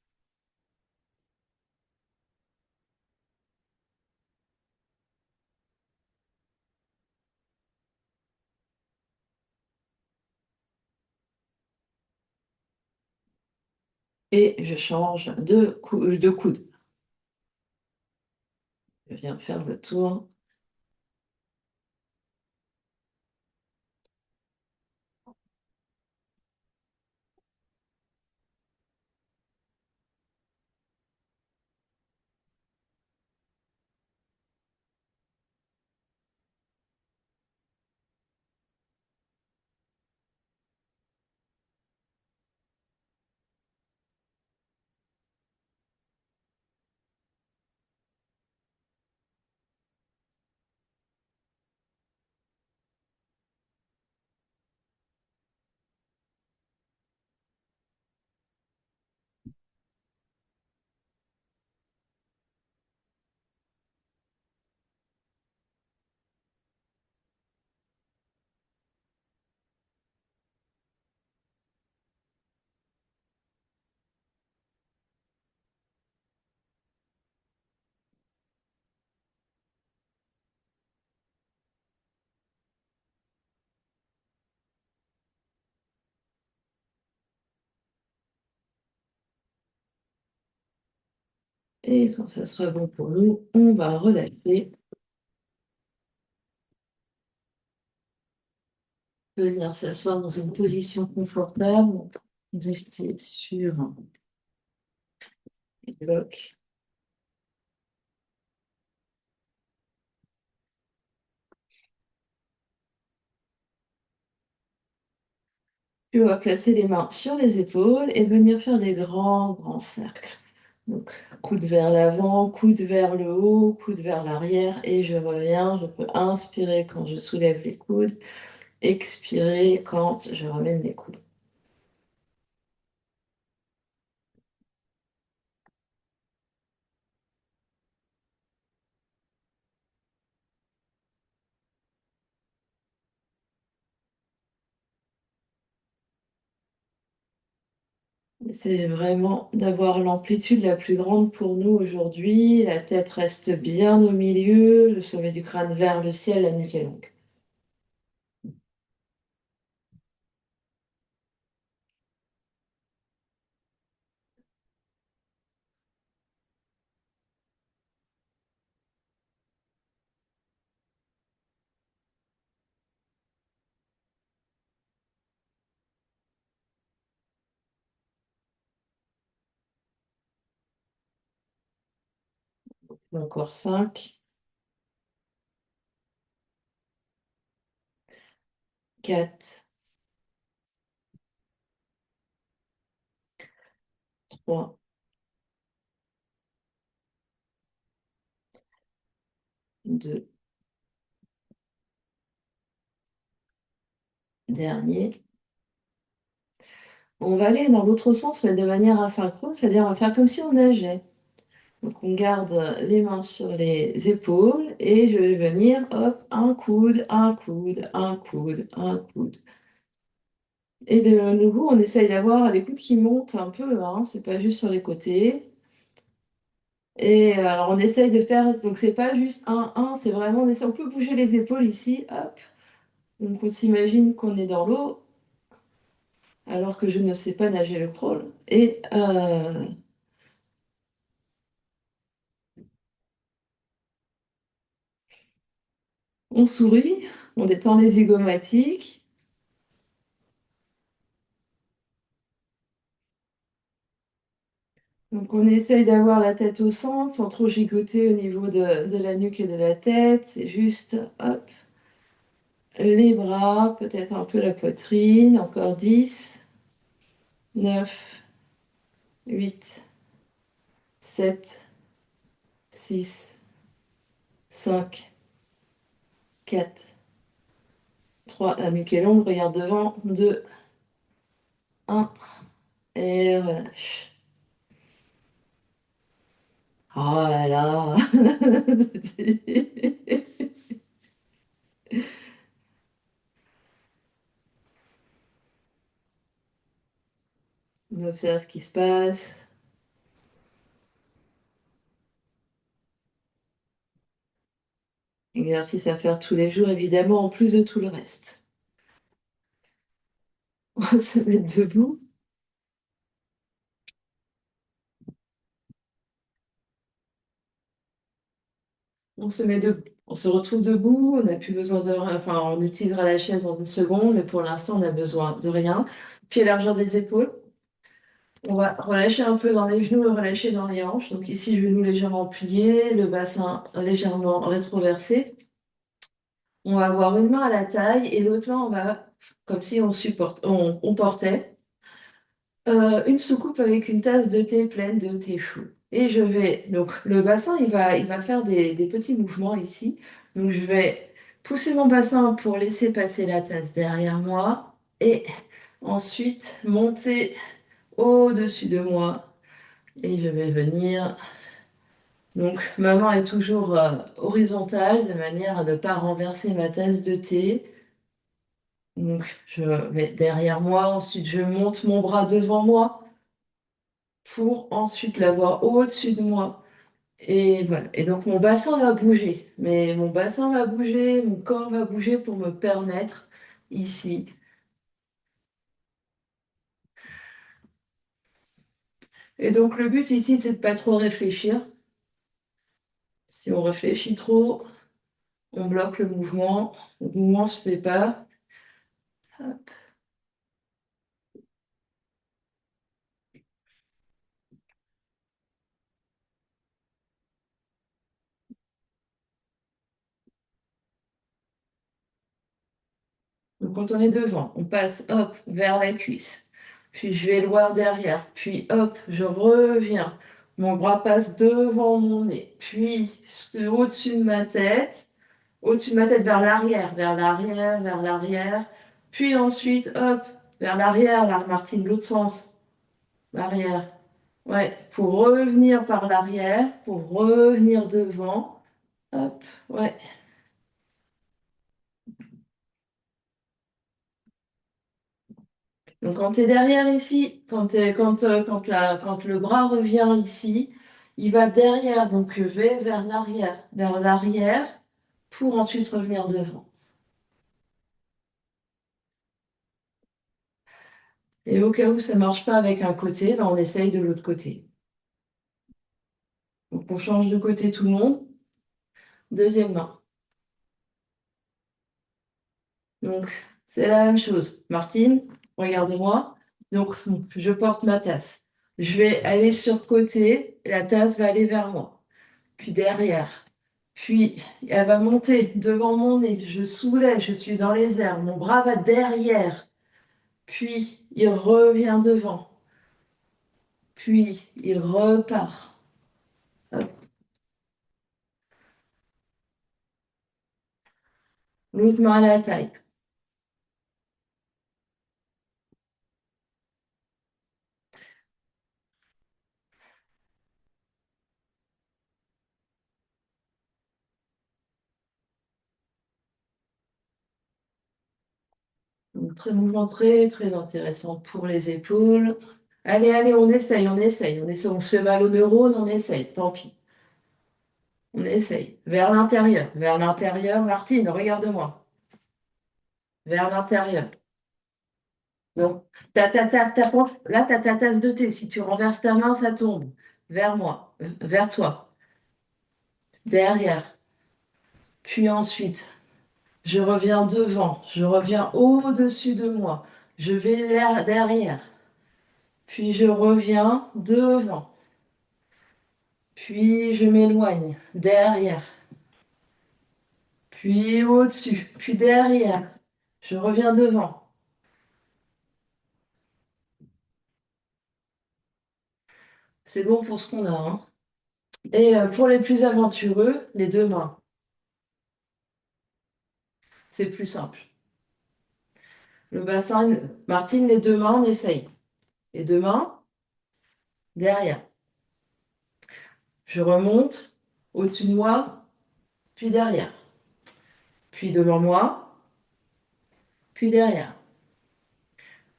Et je change de coude. Je viens faire le tour. Et quand ça sera bon pour nous, on va relâcher. Venir s'asseoir dans une position confortable. Rester sur les blocs. Tu vas placer les mains sur les épaules et venir faire des grands, grands cercles. Donc, coude vers l'avant, coude vers le haut, coude vers l'arrière et je reviens. Je peux inspirer quand je soulève les coudes, expirer quand je ramène les coudes. C'est vraiment d'avoir l'amplitude la plus grande pour nous aujourd'hui. La tête reste bien au milieu, le sommet du crâne vers le ciel, la nuque est longue. Encore 5, 4, 3, 2, dernier. On va aller dans l'autre sens, mais de manière asynchrone, c'est-à-dire on va faire comme si on nageait. Donc on garde les mains sur les épaules et je vais venir, hop, un coude, un coude, un coude, un coude. Et de nouveau, on essaye d'avoir les coudes qui montent un peu, hein, c'est pas juste sur les côtés. Et alors on essaye de faire, donc c'est pas juste un, c'est vraiment, on peut bouger les épaules ici, hop. Donc on s'imagine qu'on est dans l'eau, alors que je ne sais pas nager le crawl. Et on sourit, on détend les zygomatiques. Donc on essaye d'avoir la tête au centre sans trop gigoter au niveau de la nuque et de la tête. C'est juste, hop, les bras, peut-être un peu la poitrine. Encore 10, 9, 8, 7, 6, 5, 4, 3. La nuque est longue, regarde devant. 2, 1. Et relâche. Voilà. On observe ce qui se passe. Exercice à faire tous les jours, évidemment, en plus de tout le reste. On va se mettre debout. On se met debout. On se retrouve debout. On n'a plus besoin de rien. Enfin, on utilisera la chaise dans une seconde, mais pour l'instant, on n'a besoin de rien. Pied largeur des épaules. On va relâcher un peu dans les genoux et relâcher dans les hanches. Donc ici, genoux légèrement pliés, le bassin légèrement rétroversé. On va avoir une main à la taille et l'autre main, on va, comme si on portait une soucoupe avec une tasse de thé pleine de thé chaud. Et je vais, donc le bassin, il va faire des petits mouvements ici. Donc je vais pousser mon bassin pour laisser passer la tasse derrière moi et ensuite monter au-dessus de moi. Et je vais venir. Donc ma main est toujours horizontale de manière à ne pas renverser ma tasse de thé. Donc je vais derrière moi, ensuite je monte mon bras devant moi pour ensuite l'avoir au-dessus de moi. Et voilà. Et donc mon bassin va bouger. Mais mon bassin va bouger, mon corps va bouger pour me permettre ici. Et donc le but ici, c'est de pas trop réfléchir. Si on réfléchit trop, on bloque le mouvement. Le mouvement se fait pas. Hop. Donc quand on est devant, on passe hop vers la cuisse. Puis je vais loin derrière. Puis hop, je reviens. Mon bras passe devant mon nez. Puis au-dessus de ma tête. Au-dessus de ma tête vers l'arrière, vers l'arrière, vers l'arrière. Puis ensuite, hop, vers l'arrière, là, Martine, l'autre sens. L'arrière. Ouais, pour revenir par l'arrière, pour revenir devant. Hop, ouais. Donc quand tu es derrière ici, quand le bras revient ici, il va derrière, donc je vais vers l'arrière, pour ensuite revenir devant. Et au cas où ça ne marche pas avec un côté, ben on essaye de l'autre côté. Donc on change de côté tout le monde. Deuxième main. Donc, c'est la même chose. Martine, regarde-moi. Donc, je porte ma tasse. Je vais aller sur le côté, la tasse va aller vers moi. Puis derrière. Puis, elle va monter devant mon nez. Je soulève, je suis dans les airs. Mon bras va derrière. Puis, il revient devant. Puis, il repart. Hop. L'autre main à la taille. Donc, mouvement très, très intéressant pour les épaules. Allez, allez, on se fait mal aux neurones, on essaye, tant pis. On essaye. Vers l'intérieur. Martine, regarde-moi. Vers l'intérieur. Donc, là, t'as ta tasse de thé. Si tu renverses ta main, ça tombe. Vers moi, vers toi. Derrière. Puis ensuite, je reviens devant. Je reviens au-dessus de moi. Je vais derrière. Puis je reviens devant. Puis je m'éloigne. Derrière. Puis au-dessus. Puis derrière. Je reviens devant. C'est bon pour ce qu'on a, hein. Et pour les plus aventureux, les deux mains. C'est plus simple. Le bassin, Martine, les deux mains, on essaye. Les deux mains, derrière. Je remonte au-dessus de moi, puis derrière. Puis devant moi, puis derrière.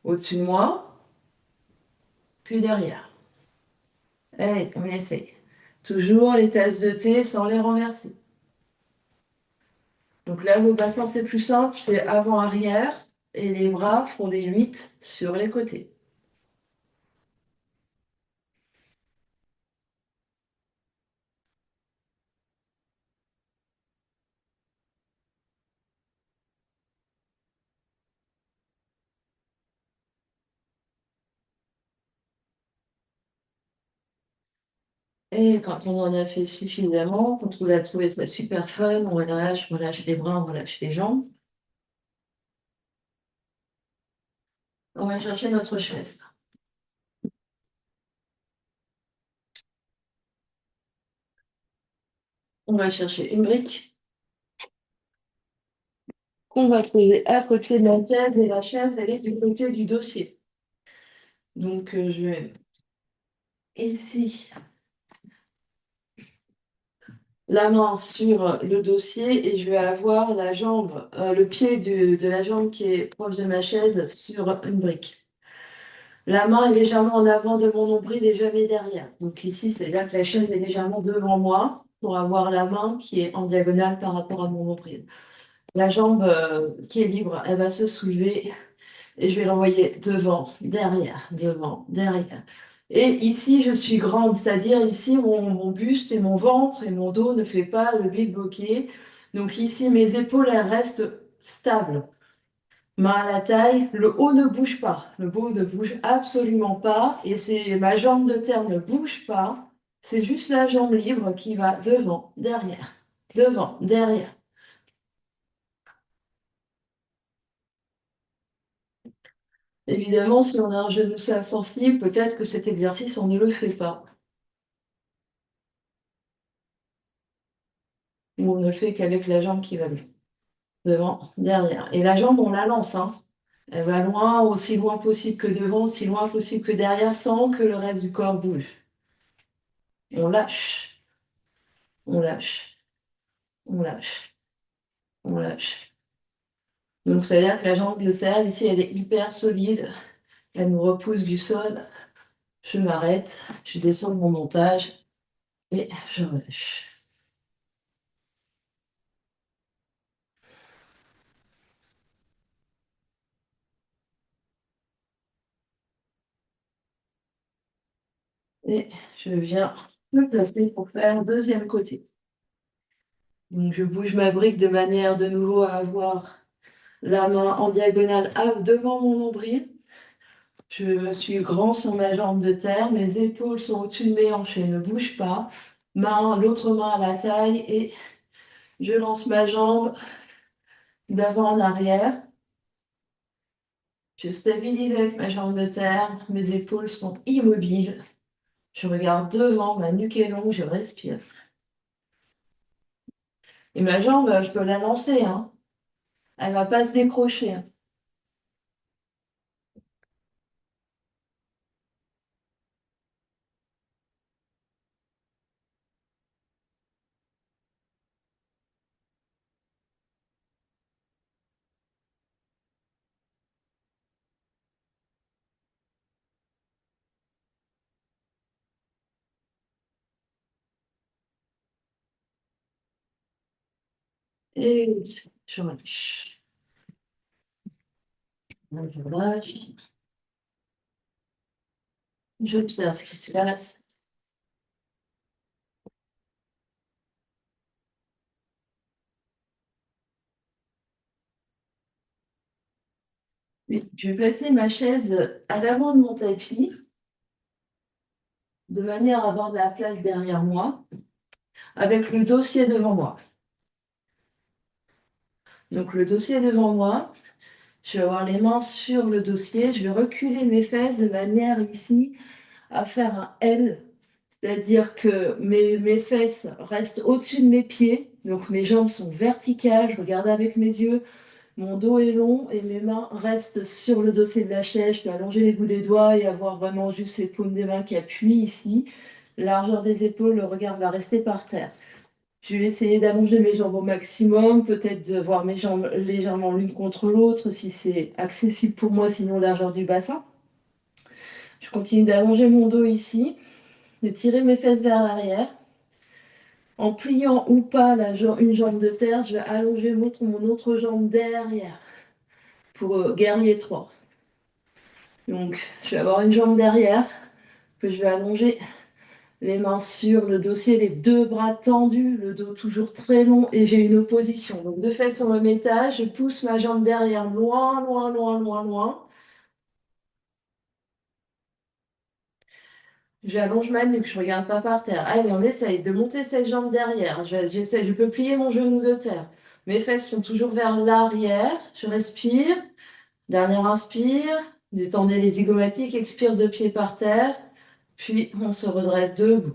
Au-dessus de moi, puis derrière. Allez, on essaye. Toujours les tasses de thé sans les renverser. Donc là, le bassin, c'est plus simple, c'est avant-arrière, et les bras font des 8 sur les côtés. Et quand on en a fait suffisamment, quand on a trouvé ça super fun, on relâche les bras, on relâche les jambes. On va chercher notre chaise. On va chercher une brique qu'on va poser à côté de la chaise et la chaise, elle est du côté du dossier. Donc, je vais ici la main sur le dossier et je vais avoir la jambe, le pied de la jambe qui est proche de ma chaise sur une brique. La main est légèrement en avant de mon nombril et jamais derrière. Donc ici, c'est-à-dire que la chaise est légèrement devant moi pour avoir la main qui est en diagonale par rapport à mon nombril. La jambe qui est libre, elle va se soulever et je vais l'envoyer devant, derrière, devant, derrière. Et ici, je suis grande, c'est-à-dire ici, mon buste et mon ventre et mon dos ne fait pas le big bokeh. Donc ici, mes épaules, elles restent stables. Main à la taille, le haut ne bouge pas. Le haut ne bouge absolument pas. Et c'est ma jambe de terre ne bouge pas. C'est juste la jambe libre qui va devant, derrière, devant, derrière. Évidemment, si on a un genou sensible, peut-être que cet exercice, on ne le fait pas. Ou on ne le fait qu'avec la jambe qui va bien. Devant, derrière. Et la jambe, on la lance, hein. Elle va loin, aussi loin possible que devant, aussi loin possible que derrière, sans que le reste du corps bouge. On lâche, on lâche, on lâche, on lâche. Donc, c'est-à-dire que la jambe de terre, ici, elle est hyper solide. Elle nous repousse du sol. Je m'arrête, je descends de mon montage et je relâche. Et je viens me placer pour faire deuxième côté. Donc, je bouge ma brique de manière de nouveau à avoir la main en diagonale devant mon nombril. Je suis grand sur ma jambe de terre. Mes épaules sont au-dessus de mes hanches et ne bougent pas. L'autre main à la taille et je lance ma jambe d'avant en arrière. Je stabilise avec ma jambe de terre. Mes épaules sont immobiles. Je regarde devant, ma nuque est longue, je respire. Et ma jambe, je peux la lancer, hein. Elle ne va pas se décrocher, hein. Et je relâche. Là, je relâche. J'observe ce qui se passe. Oui, je vais placer ma chaise à l'avant de mon tapis, de manière à avoir de la place derrière moi, avec le dossier devant moi. Donc le dossier devant moi, je vais avoir les mains sur le dossier, je vais reculer mes fesses de manière ici à faire un L, c'est-à-dire que mes fesses restent au-dessus de mes pieds, donc mes jambes sont verticales, je regarde avec mes yeux, mon dos est long et mes mains restent sur le dossier de la chaise, je peux allonger les bouts des doigts et avoir vraiment juste les paumes des mains qui appuient ici, largeur des épaules, le regard va rester par terre. Je vais essayer d'allonger mes jambes au maximum, peut-être de voir mes jambes légèrement l'une contre l'autre si c'est accessible pour moi, sinon largeur du bassin. Je continue d'allonger mon dos ici, de tirer mes fesses vers l'arrière. En pliant ou pas une jambe de terre, je vais allonger mon autre jambe derrière pour guerrier 3. Donc, je vais avoir une jambe derrière que je vais allonger, les mains sur le dossier, les deux bras tendus, le dos toujours très long et j'ai une opposition. Donc, deux fesses sur le métage, je pousse ma jambe derrière loin, loin, loin, loin, loin. J'allonge ma nuque, je ne regarde pas par terre. Allez, on essaye de monter cette jambe derrière. J'essaie, je peux plier mon genou de terre. Mes fesses sont toujours vers l'arrière. Je respire. Dernière inspire. Détendez les zygomatiques. Expire, deux pieds par terre. Puis on se redresse debout.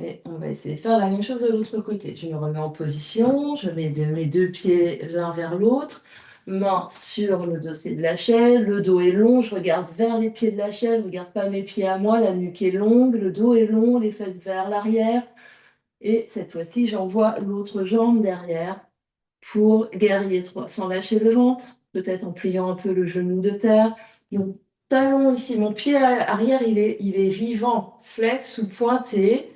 Et on va essayer de faire la même chose de l'autre côté. Je me remets en position. Je mets mes deux pieds l'un vers l'autre. Main sur le dossier de la chaise, le dos est long, je regarde vers les pieds de la chaise, je ne regarde pas mes pieds à moi, la nuque est longue, le dos est long, les fesses vers l'arrière. Et cette fois-ci, j'envoie l'autre jambe derrière pour guerrier 3, sans lâcher le ventre, peut-être en pliant un peu le genou de terre. Donc, talon ici, mon pied arrière, il est vivant, flex ou pointé.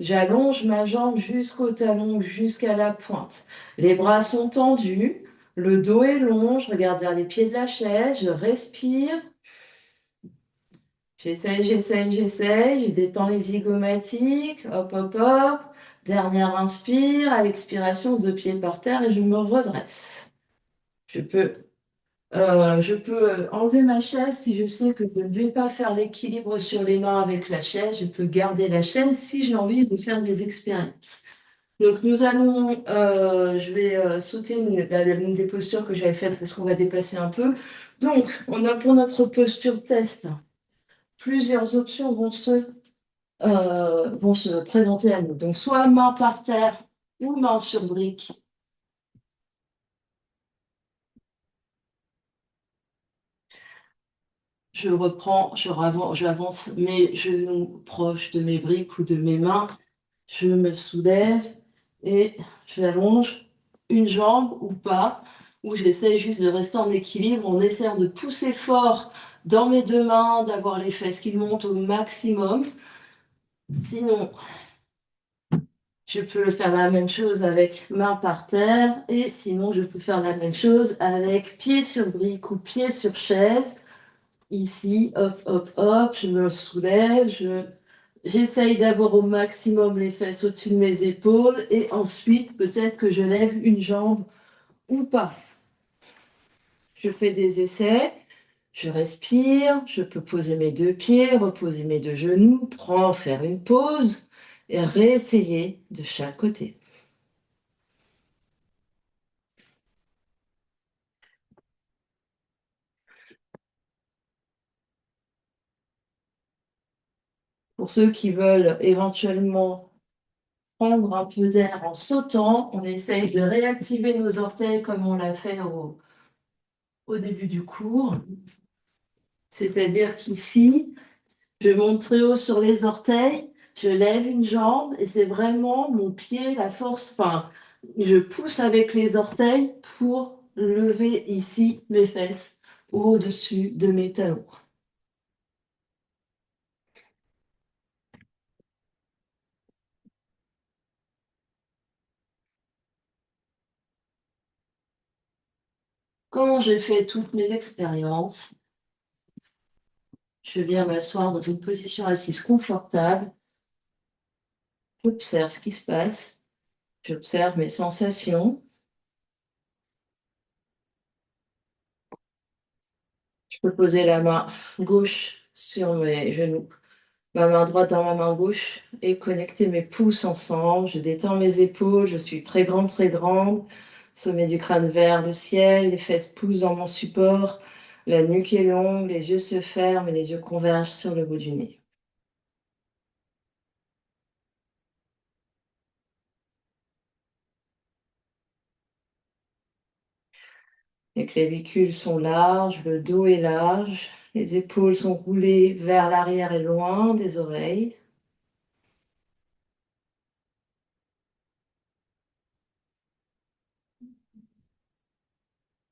J'allonge ma jambe jusqu'au talon, jusqu'à la pointe. Les bras sont tendus, le dos est long, je regarde vers les pieds de la chaise, je respire. J'essaye, je détends les zygomatiques, hop, hop, hop. Dernière inspire, à l'expiration, deux pieds par terre et je me redresse. Je peux enlever ma chaise si je sais que je ne vais pas faire l'équilibre sur les mains avec la chaise. Je peux garder la chaise si j'ai envie de faire des expériences. Donc je vais sauter une des postures que j'avais faites parce qu'on va dépasser un peu. Donc, on a pour notre posture test, plusieurs options vont se présenter à nous. Donc, soit main par terre ou main sur brique. Je reprends, j'avance mes genoux proches de mes briques ou de mes mains. Je me soulève et j'allonge une jambe ou pas, ou j'essaie juste de rester en équilibre en essayant de pousser fort dans mes deux mains, d'avoir les fesses qui montent au maximum. Sinon, je peux faire la même chose avec main par terre et sinon je peux faire la même chose avec pied sur brique ou pied sur chaise. Ici, hop, hop, hop, je me soulève, j'essaye d'avoir au maximum les fesses au-dessus de mes épaules et ensuite peut-être que je lève une jambe ou pas. Je fais des essais, je respire, je peux poser mes deux pieds, reposer mes deux genoux, faire une pause et réessayer de chaque côté. Pour ceux qui veulent éventuellement prendre un peu d'air en sautant, on essaye de réactiver nos orteils comme on l'a fait au début du cours. C'est-à-dire qu'ici, je monte très haut sur les orteils, je lève une jambe et c'est vraiment mon pied, la force, enfin, je pousse avec les orteils pour lever ici mes fesses au-dessus de mes talons. Quand j'ai fait toutes mes expériences, je viens m'asseoir dans une position assise confortable, j'observe ce qui se passe, j'observe mes sensations. Je peux poser la main gauche sur mes genoux, ma main droite dans ma main gauche et connecter mes pouces ensemble. Je détends mes épaules, je suis très grande, très grande. Sommet du crâne vers le ciel, les fesses poussent dans mon support, la nuque est longue, les yeux se ferment et les yeux convergent sur le bout du nez. Les clavicules sont larges, le dos est large, les épaules sont roulées vers l'arrière et loin des oreilles.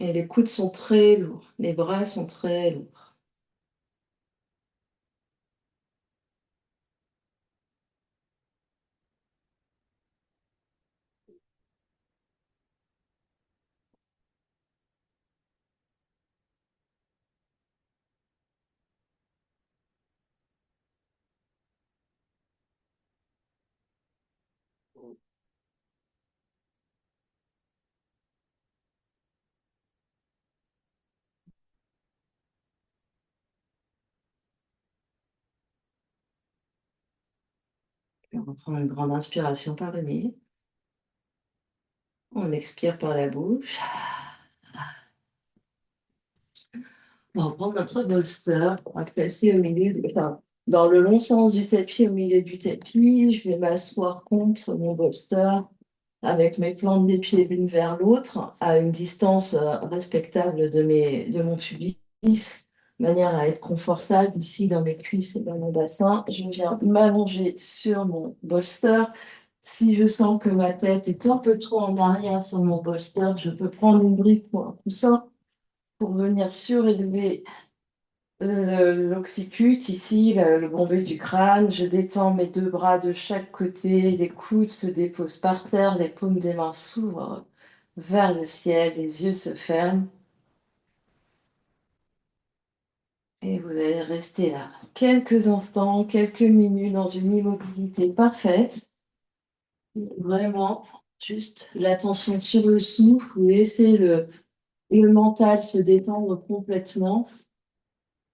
Et les coudes sont très lourds, les bras sont très lourds. On prend une grande inspiration par le nez. On expire par la bouche. On va prendre notre bolster. On va le placer au milieu, enfin, dans le long sens du tapis, au milieu du tapis. Je vais m'asseoir contre mon bolster avec mes plantes des pieds l'une vers l'autre, à une distance respectable de mon pubis, de manière à être confortable ici dans mes cuisses et dans mon bassin. Je viens m'allonger sur mon bolster. Si je sens que ma tête est un peu trop en arrière sur mon bolster, je peux prendre une brique ou un coussin pour venir surélever L'occiput ici, le bombé du crâne, je détends mes 2 bras de chaque côté, les coudes se déposent par terre, les paumes des mains s'ouvrent vers le ciel, les yeux se ferment et vous allez rester là quelques instants, quelques minutes dans une immobilité parfaite. Vraiment, juste l'attention sur le souffle, vous laissez le mental se détendre complètement,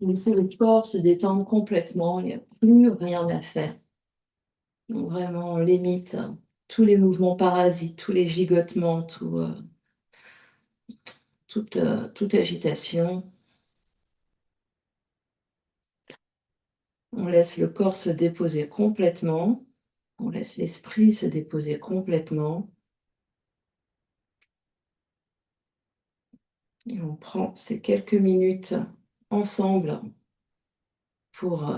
vous laissez le corps se détendre complètement, il n'y a plus rien à faire. Donc vraiment, on limite tous les mouvements parasites, tous les gigotements, toute agitation. On laisse le corps se déposer complètement, on laisse l'esprit se déposer complètement et on prend ces quelques minutes ensemble pour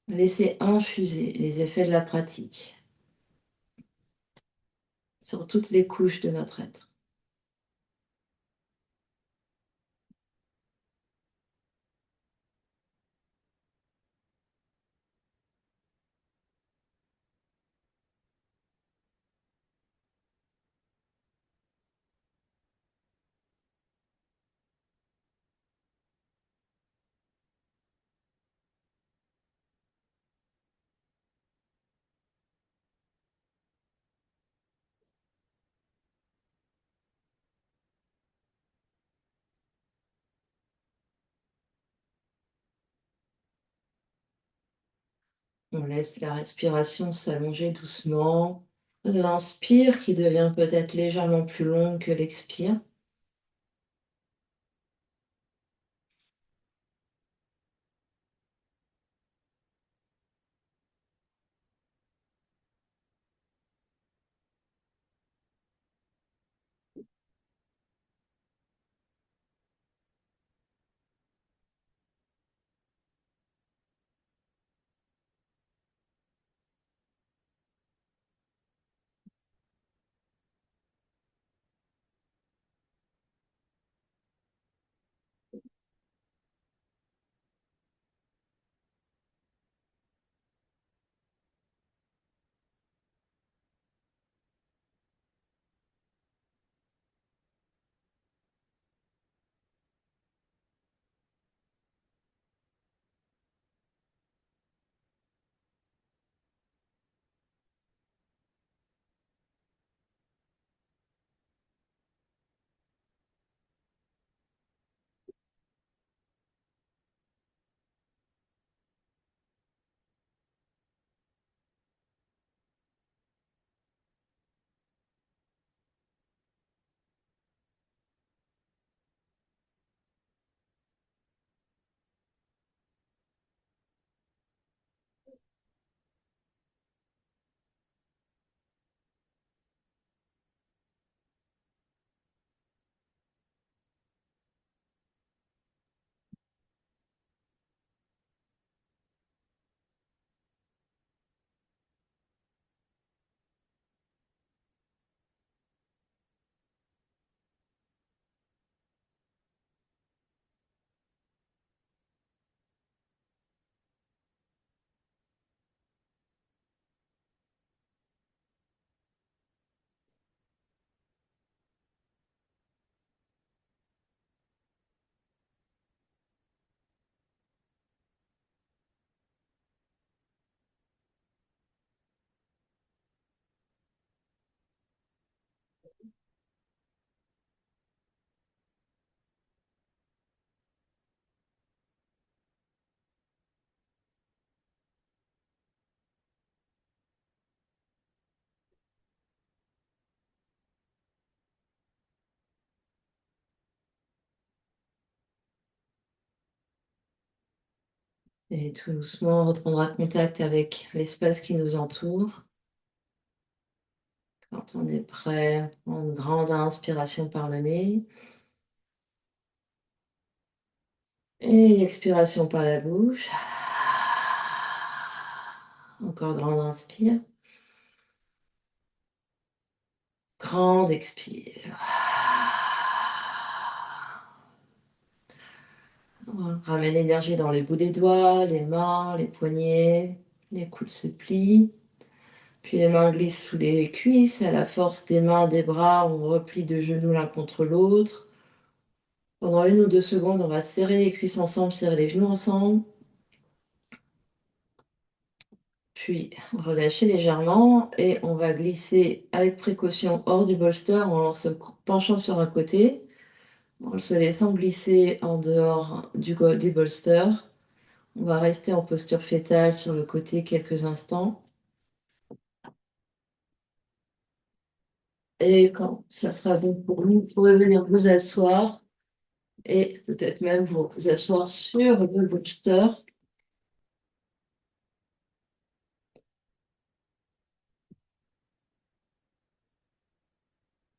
laisser infuser les effets de la pratique sur toutes les couches de notre être. On laisse la respiration s'allonger doucement. L'inspire qui devient peut-être légèrement plus longue que l'expire. Et tout doucement, on reprendra contact avec l'espace qui nous entoure. Quand on est prêt, on prend une grande inspiration par le nez et expiration par la bouche. Encore grande inspire, grande expire. On ramène l'énergie dans les bouts des doigts, les mains, les poignets, les coudes se plient. Puis les mains glissent sous les cuisses. À la force des mains, des bras, on replie deux genoux l'un contre l'autre. Pendant 1 ou 2 secondes, on va serrer les cuisses ensemble, serrer les genoux ensemble. Puis relâcher légèrement et on va glisser avec précaution hors du bolster en se penchant sur un côté, en se laissant glisser en dehors du bolster. On va rester en posture fétale sur le côté quelques instants. Et quand ça sera bon pour nous, vous pourrez venir vous asseoir et peut-être même vous asseoir sur le bolster.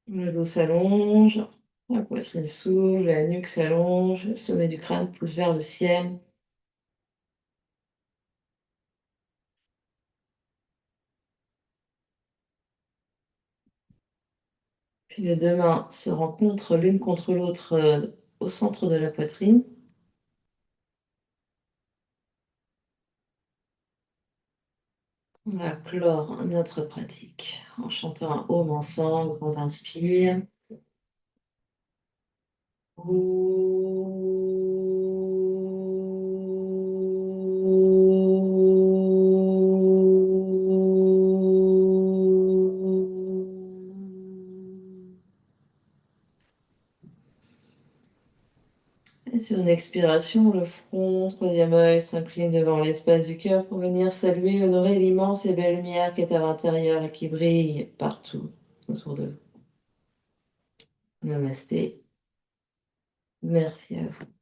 Le dos s'allonge, la poitrine s'ouvre, la nuque s'allonge, le sommet du crâne pousse vers le ciel. Puis les deux mains se rencontrent l'une contre l'autre au centre de la poitrine. On va clore notre pratique en chantant un home ensemble. Grand inspire. Et sur une expiration, le front, troisième œil s'incline devant l'espace du cœur pour venir saluer, honorer l'immense et belle lumière qui est à l'intérieur et qui brille partout autour de vous. Namasté. Merci à vous.